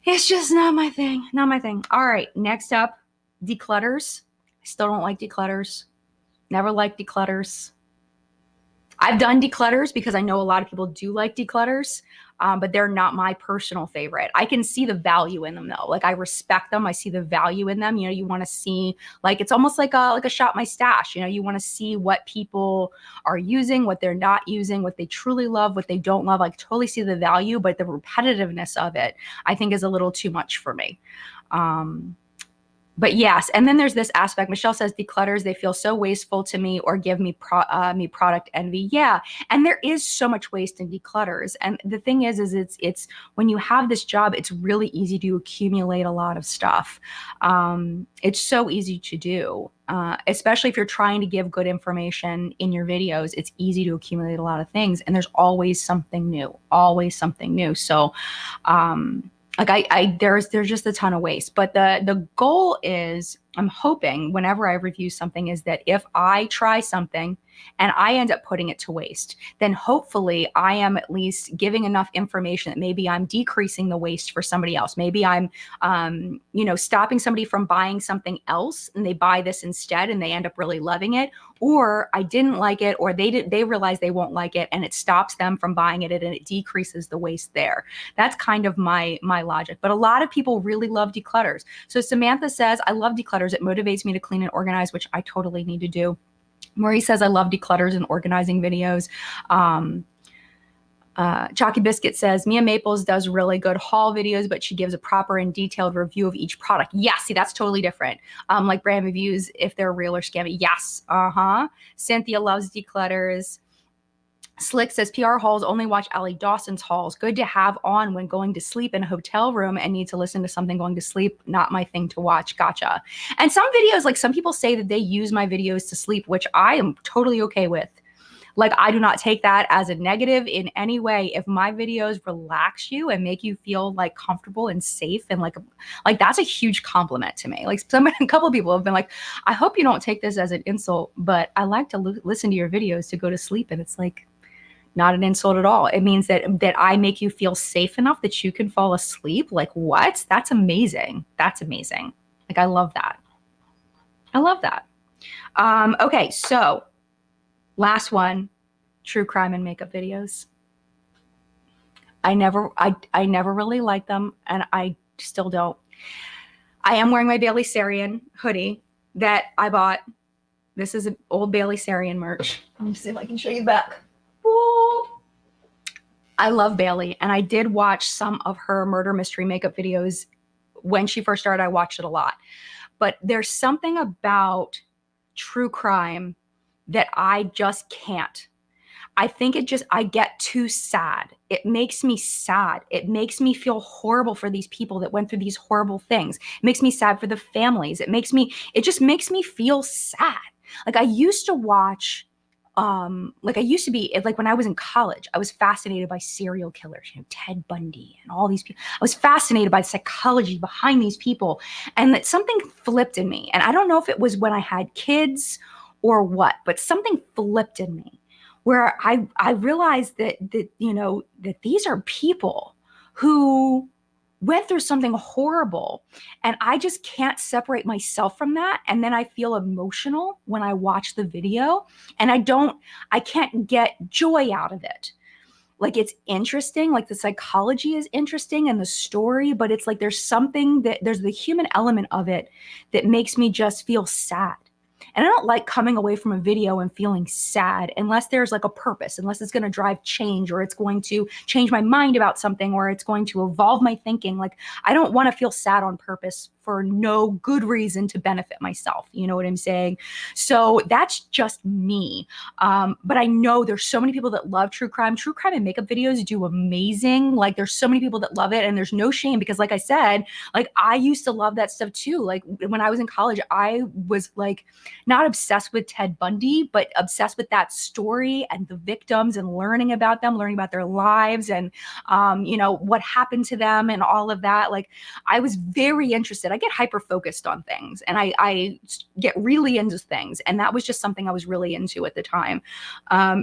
It's just not my thing. Not my thing. All right. Next up, declutters. I still don't like declutters. Never liked declutters. I've done declutters because I know a lot of people do like declutters, but they're not my personal favorite. I can see the value in them though. Like I respect them. I see the value in them. You know, you want to see, like, it's almost like a shop my stash. You know, you want to see what people are using, what they're not using, what they truly love, what they don't love. I totally see the value, but the repetitiveness of it, I think, is a little too much for me. But yes, and then there's this aspect. Michelle says declutters, they feel so wasteful to me or give me product envy. Yeah, and there is so much waste in declutters. And the thing is it's when you have this job, it's really easy to accumulate a lot of stuff. It's so easy to do, especially if you're trying to give good information in your videos. It's easy to accumulate a lot of things, and there's always something new, always something new. So, like there's just a ton of waste, but the goal is, I'm hoping whenever I review something, is that if I try something and I end up putting it to waste, then hopefully I am at least giving enough information that maybe I'm decreasing the waste for somebody else. Maybe I'm, stopping somebody from buying something else and they buy this instead and they end up really loving it. Or I didn't like it, or they realize they won't like it and it stops them from buying it and it decreases the waste there. That's kind of my logic. But a lot of people really love declutters. So Samantha says, I love declutters. It motivates me to clean and organize, which I totally need to do. Marie says, I love declutters and organizing videos. Chalky Biscuit says, Mia Maples does really good haul videos, but she gives a proper and detailed review of each product. Yeah, see, that's totally different. Like brand reviews, if they're real or scammy. Yes, Cynthia loves declutters. Slick says, PR hauls, only watch Allie Dawson's hauls. Good to have on when going to sleep in a hotel room and need to listen to something going to sleep. Not my thing to watch. Gotcha. And some videos, like some people say that they use my videos to sleep, which I am totally okay with. Like, I do not take that as a negative in any way. If my videos relax you and make you feel like comfortable and safe, and like that's a huge compliment to me. Like a couple of people have been like, I hope you don't take this as an insult, but I like to listen to your videos to go to sleep. And it's like, not an insult at all. It means that I make you feel safe enough that you can fall asleep. Like, what? That's amazing. That's amazing. Like, I love that. I love that. Okay, so last one, true crime and makeup videos. I never really liked them, and I still don't. I am wearing my Bailey Sarian hoodie that I bought. This is an old Bailey Sarian merch. Let me see if I can show you the back. I love Bailey, and I did watch some of her murder mystery makeup videos when she first started. I watched it a lot, but there's something about true crime that I just can't. I think I get too sad. It makes me sad. It makes me feel horrible for these people that went through these horrible things. It makes me sad for the families. It just makes me feel sad. Like, I used to watch like I used to be, like when I was in college, I was fascinated by serial killers, Ted Bundy and all these people. I was fascinated by the psychology behind these people, and that something flipped in me. And I don't know if it was when I had kids or what, but something flipped in me where I realized that these are people who went through something horrible, and I just can't separate myself from that. And then I feel emotional when I watch the video, and I can't get joy out of it. Like, it's interesting, like the psychology is interesting and the story, but it's like there's the human element of it that makes me just feel sad. And I don't like coming away from a video and feeling sad unless there's like a purpose, unless it's going to drive change, or it's going to change my mind about something, or it's going to evolve my thinking. Like, I don't want to feel sad on purpose for no good reason to benefit myself. You know what I'm saying? So that's just me. But I know there's so many people that love true crime. True crime and makeup videos do amazing. Like, there's so many people that love it, and there's no shame, because like I said, like I used to love that stuff too. Like when I was in college, I was like not obsessed with Ted Bundy, but obsessed with that story and the victims, and learning about them, learning about their lives, and what happened to them and all of that. Like, I was very interested. I get hyper focused on things, and I get really into things. And that was just something I was really into at the time.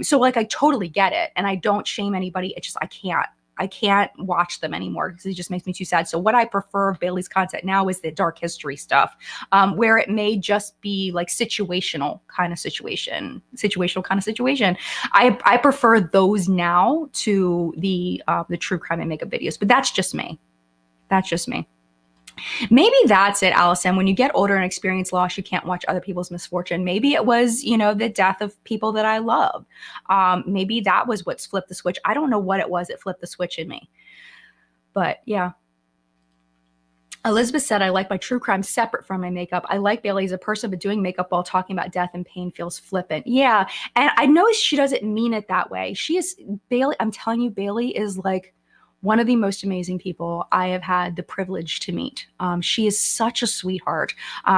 So like, I totally get it. And I don't shame anybody. It's just, I can't watch them anymore because it just makes me too sad. So what I prefer of Bailey's content now is the dark history stuff, where it may just be like situational kind of situation. I prefer those now to the true crime and makeup videos, but that's just me. That's just me. Maybe that's it, Allison. When you get older and experience loss, you can't watch other people's misfortune. Maybe it was, the death of people that I love. Maybe that was what's flipped the switch. I don't know what it was that flipped the switch in me. But yeah. Elizabeth said, I like my true crime separate from my makeup. I like Bailey as a person, but doing makeup while talking about death and pain feels flippant. Yeah. And I know she doesn't mean it that way. Bailey, I'm telling you, Bailey is like one of the most amazing people I have had the privilege to meet. She is such a sweetheart.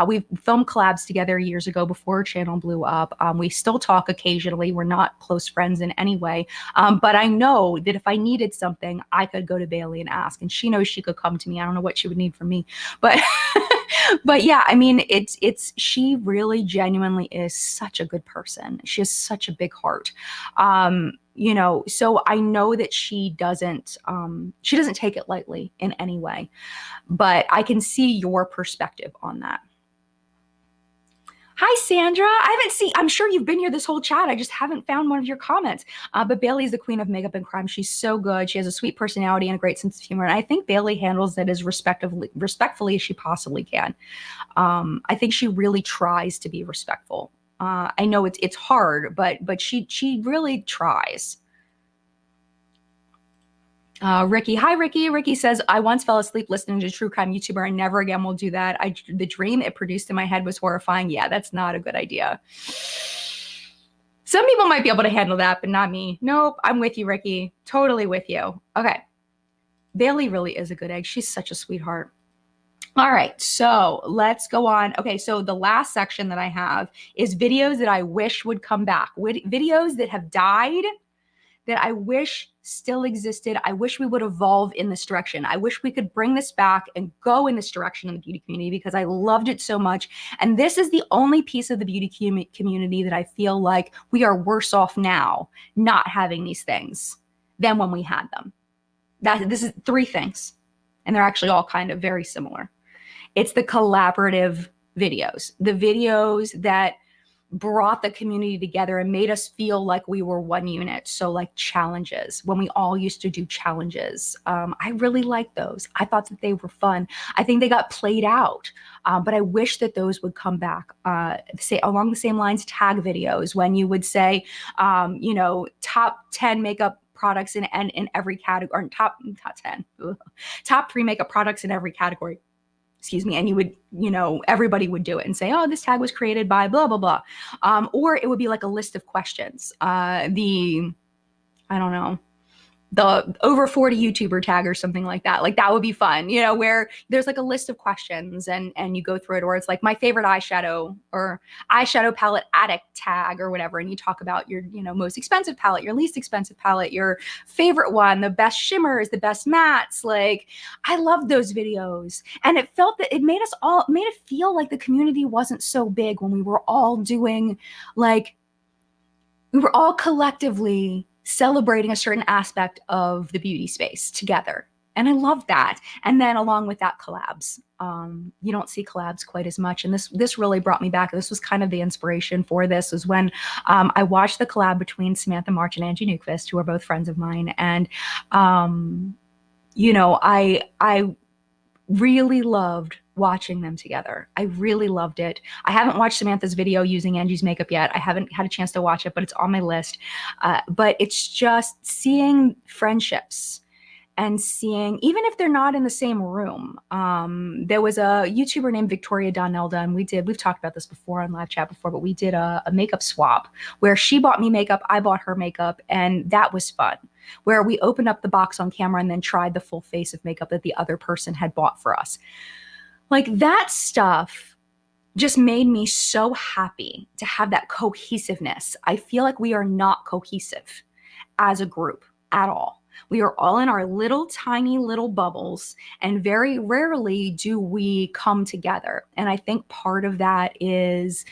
We've filmed collabs together years ago before her channel blew up. We still talk occasionally. We're not close friends in any way. But I know that if I needed something, I could go to Bailey and ask, and she knows she could come to me. I don't know what she would need from me, but but yeah, I mean, she really genuinely is such a good person. She has such a big heart. So I know that she doesn't take it lightly in any way, but I can see your perspective on that. Hi, Sandra. I'm sure you've been here this whole chat. I just haven't found one of your comments. But Bailey is the queen of makeup and crime. She's so good. She has a sweet personality and a great sense of humor. And I think Bailey handles it as respectfully as she possibly can. I think she really tries to be respectful. I know it's hard, but she really tries. Ricky. Hi, Ricky. Ricky says, I once fell asleep listening to a true crime YouTuber and never again will do that. The dream it produced in my head was horrifying. Yeah, that's not a good idea. Some people might be able to handle that, but not me. Nope. I'm with you, Ricky. Totally with you. Okay. Bailey really is a good egg. She's such a sweetheart. All right, so let's go on. Okay, so the last section that I have is videos that I wish would come back. Videos that have died that I wish still existed. I wish we would evolve in this direction. I wish we could bring this back and go in this direction in the beauty community, because I loved it so much. And this is the only piece of the beauty community that I feel like we are worse off now not having these things than when we had them. This is 3 things, and they're actually all kind of very similar. It's the collaborative videos, the videos that brought the community together and made us feel like we were one unit. So like challenges, when we all used to do challenges. I really liked those. I thought that they were fun. I think they got played out, but I wish that those would come back. Say along the same lines, tag videos, when you would say, top 10 makeup products in every category, or top 10, top 3 makeup products in every category. Excuse me, and you would, everybody would do it and say, oh, this tag was created by blah, blah, blah. Or it would be like a list of questions. I don't know, the over 40 YouTuber tag or something like that. Like that would be fun, you know, where there's like a list of questions and you go through it, or it's like my favorite eyeshadow or eyeshadow palette addict tag or whatever. And you talk about your, you know, most expensive palette, your least expensive palette, your favorite one, the best shimmers, the best mattes. Like I loved those videos. And it felt that it made us all, made it feel like the community wasn't so big when we were all doing like, we were all collectively celebrating a certain aspect of the beauty space together. And I love that. And then along with that, collabs. You don't see collabs quite as much. And this really brought me back. This was kind of the inspiration for this, was when I watched the collab between Samantha March and Angie Newquist, who are both friends of mine. And, you know, I really loved watching them together. I really loved it. I haven't watched Samantha's video using Angie's makeup yet. I haven't had a chance to watch it, but it's on my list. But it's just seeing friendships and seeing, even if they're not in the same room. There was a YouTuber named Victoria Donelda, and we've talked about this before on live chat before, but we did a makeup swap where she bought me makeup, I bought her makeup, and that was fun. Where we opened up the box on camera and then tried the full face of makeup that the other person had bought for us. Like that stuff just made me so happy to have that cohesiveness. I feel like we are not cohesive as a group at all. We are all in our little tiny little bubbles, and very rarely do we come together. And I think part of that is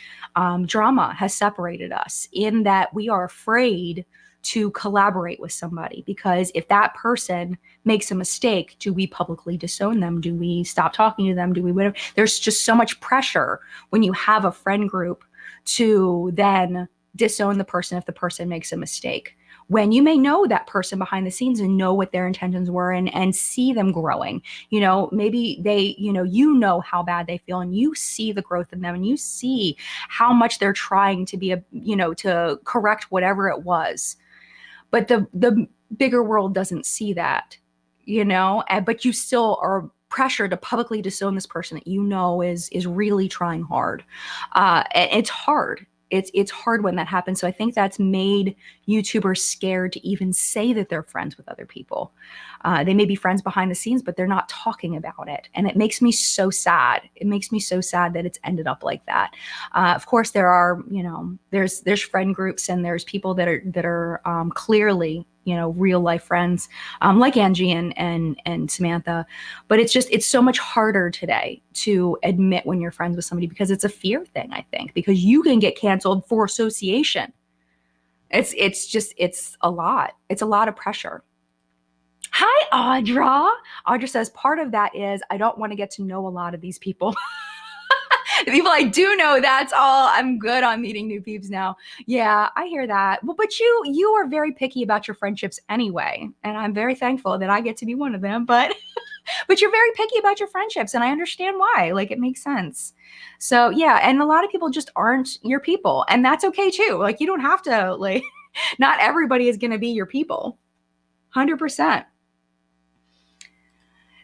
drama has separated us, in that we are afraid to collaborate with somebody, because if that person makes a mistake, do we publicly disown them? Do we stop talking to them? Do we whatever? There's just so much pressure when you have a friend group to then disown the person if the person makes a mistake, when you may know that person behind the scenes and know what their intentions were, and see them growing. You know, maybe they, you know how bad they feel, and you see the growth in them, and you see how much they're trying to be to correct whatever it was. But the bigger world doesn't see that, but you still are pressured to publicly disown this person that you know is really trying hard. It's hard. It's hard when that happens. So I think that's made YouTubers scared to even say that they're friends with other people. They may be friends behind the scenes, but they're not talking about it. And it makes me so sad. It makes me so sad that it's ended up like that. Of course, there are, there's friend groups, and there's people that are clearly, real life friends, like Angie and Samantha. But it's so much harder today to admit when you're friends with somebody, because it's a fear thing, I think, because you can get canceled for association. It's a lot. It's a lot of pressure. Hi, Audra. Audra says, part of that is I don't want to get to know a lot of these people. The people I do know, that's all. I'm good on meeting new peeps now. Yeah, I hear that. Well, but you are very picky about your friendships anyway, and I'm very thankful that I get to be one of them. But but you're very picky about your friendships, and I understand why. Like, it makes sense. So yeah, and a lot of people just aren't your people, and that's okay too. Like, you don't have to, like, not everybody is going to be your people. 100%.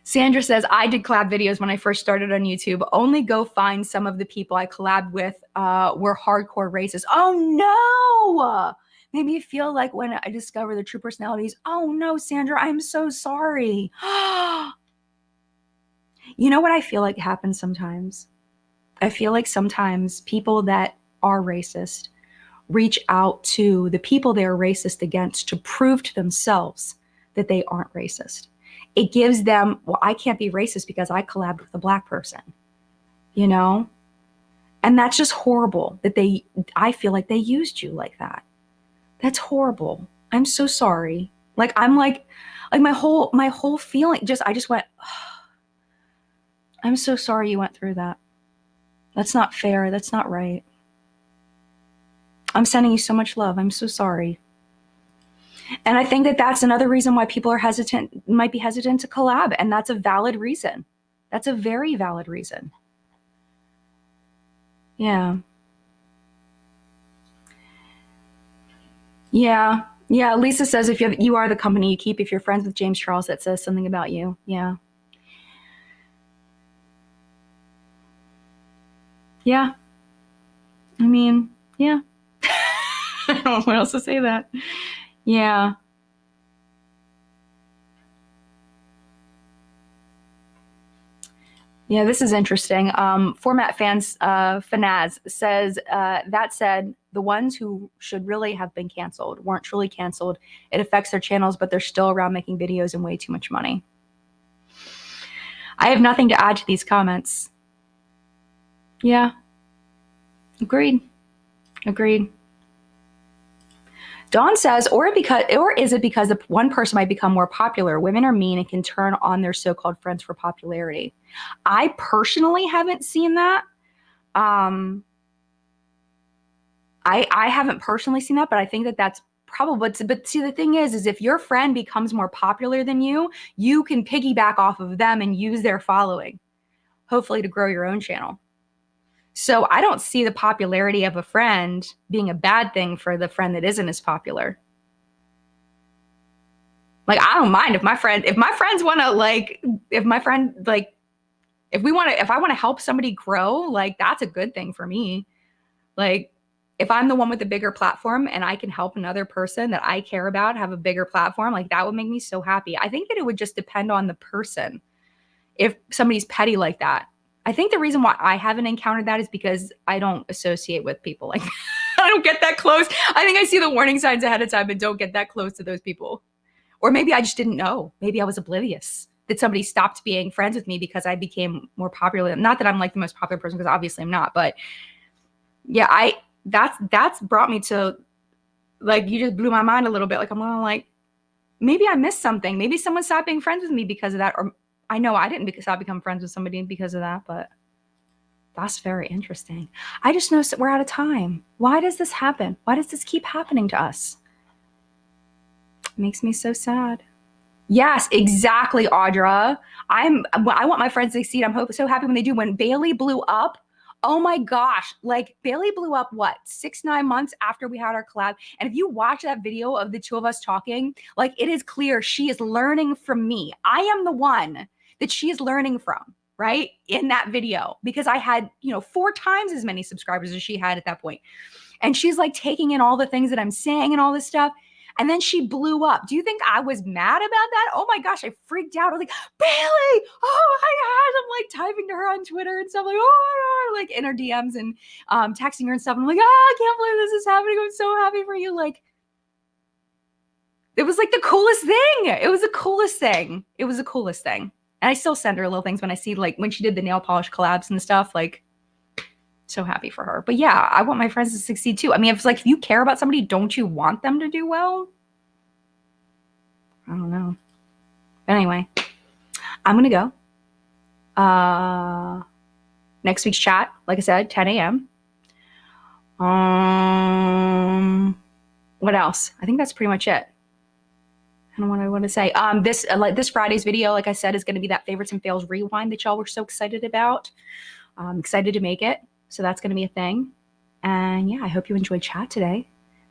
Sandra says, I did collab videos when I first started on YouTube. Only go find some of the people I collabed with were hardcore racist. Oh no! Made me feel like when I discovered the true personalities. Oh no, Sandra, I'm so sorry. You know what I feel like happens sometimes? I feel like sometimes people that are racist reach out to the people they are racist against to prove to themselves that they aren't racist. It gives them, well, I can't be racist because I collabed with a Black person, And that's just horrible that I feel like they used you like that. That's horrible. I'm so sorry. Like, I'm like my whole feeling, I just went, oh, I'm so sorry you went through that. That's not fair. That's not right. I'm sending you so much love. I'm so sorry. And I think that that's another reason why people are might be hesitant to collab. And that's a valid reason. That's a very valid reason. Yeah. Yeah. Yeah. Lisa says, if you are the company you keep, if you're friends with James Charles, that says something about you. Yeah. Yeah. I mean, yeah. I don't know what else to say that. Yeah. Yeah, this is interesting. Format fans, Fanaz says, that said, the ones who should really have been canceled weren't truly canceled. It affects their channels, but they're still around making videos and way too much money. I have nothing to add to these comments. Yeah. Agreed. Agreed. Dawn says, or is it because one person might become more popular? Women are mean and can turn on their so-called friends for popularity. I personally haven't seen that. I haven't personally seen that, but I think that that's probably. But see, the thing is if your friend becomes more popular than you, you can piggyback off of them and use their following, hopefully to grow your own channel. So I don't see the popularity of a friend being a bad thing for the friend that isn't as popular. Like, I don't mind if my friends want to, like, if I want to help somebody grow, like, that's a good thing for me. Like, if I'm the one with the bigger platform and I can help another person that I care about have a bigger platform, like, that would make me so happy. I think that it would just depend on the person. If somebody's petty like that, I think the reason why I haven't encountered that is because I don't associate with people like that. I don't get that close. I think I see the warning signs ahead of time and don't get that close to those people. Or maybe I just didn't know. Maybe I was oblivious that somebody stopped being friends with me because I became more popular. Not that I'm like the most popular person, because obviously I'm not, but yeah, that's brought me to, like, you just blew my mind a little bit. Like, I'm like, maybe I missed something. Maybe someone stopped being friends with me because of that. Or I know I didn't stop becoming friends with somebody because of that, but that's very interesting. I just know we're out of time. Why does this happen? Why does this keep happening to us? It makes me so sad. Yes, exactly, Audra. I want my friends to succeed. I'm so happy when they do. When Bailey blew up, oh my gosh, like, Bailey blew up, what, 6-9 months after we had our collab. And if you watch that video of the two of us talking, like, it is clear she is learning from me. I am the one that she is learning from, right? In that video, because I had, 4 times as many subscribers as she had at that point. And she's like taking in all the things that I'm saying and all this stuff. And then she blew up. Do you think I was mad about that? Oh my gosh, I freaked out. I was like, Bailey, oh my gosh. I'm like typing to her on Twitter and stuff, like, oh, like in her DMs and texting her and stuff. I'm like, I can't believe this is happening. I'm so happy for you. Like, it was like the coolest thing. It was the coolest thing. It was the coolest thing. And I still send her little things when I see, like, when she did the nail polish collabs and stuff, like, so happy for her. But yeah, I want my friends to succeed too. I mean, if you care about somebody, don't you want them to do well? I don't know. But anyway, I'm going to go. Next week's chat, like I said, 10 a.m. What else? I think that's pretty much it. I don't know what I want to say. This Friday's video, like I said, is going to be that favorites and fails rewind that y'all were so excited about. I'm excited to make it. So that's going to be a thing. And yeah, I hope you enjoyed chat today.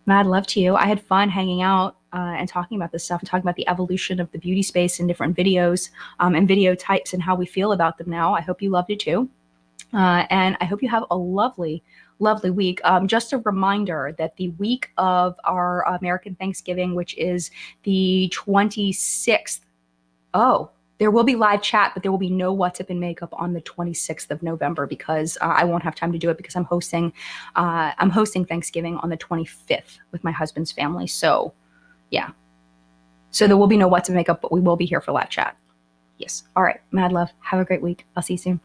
Mad love to you. I had fun hanging out and talking about this stuff and talking about the evolution of the beauty space in different videos and video types and how we feel about them now. I hope you loved it too. And I hope you have a lovely, lovely week. Just a reminder that the week of our American Thanksgiving, which is the 26th, there will be live chat, but there will be no What's Up in Makeup on the 26th of November because I won't have time to do it because I'm hosting Thanksgiving on the 25th with my husband's family. So yeah. So there will be no What's Up in Makeup, but we will be here for live chat. Yes. All right. Mad love. Have a great week. I'll see you soon.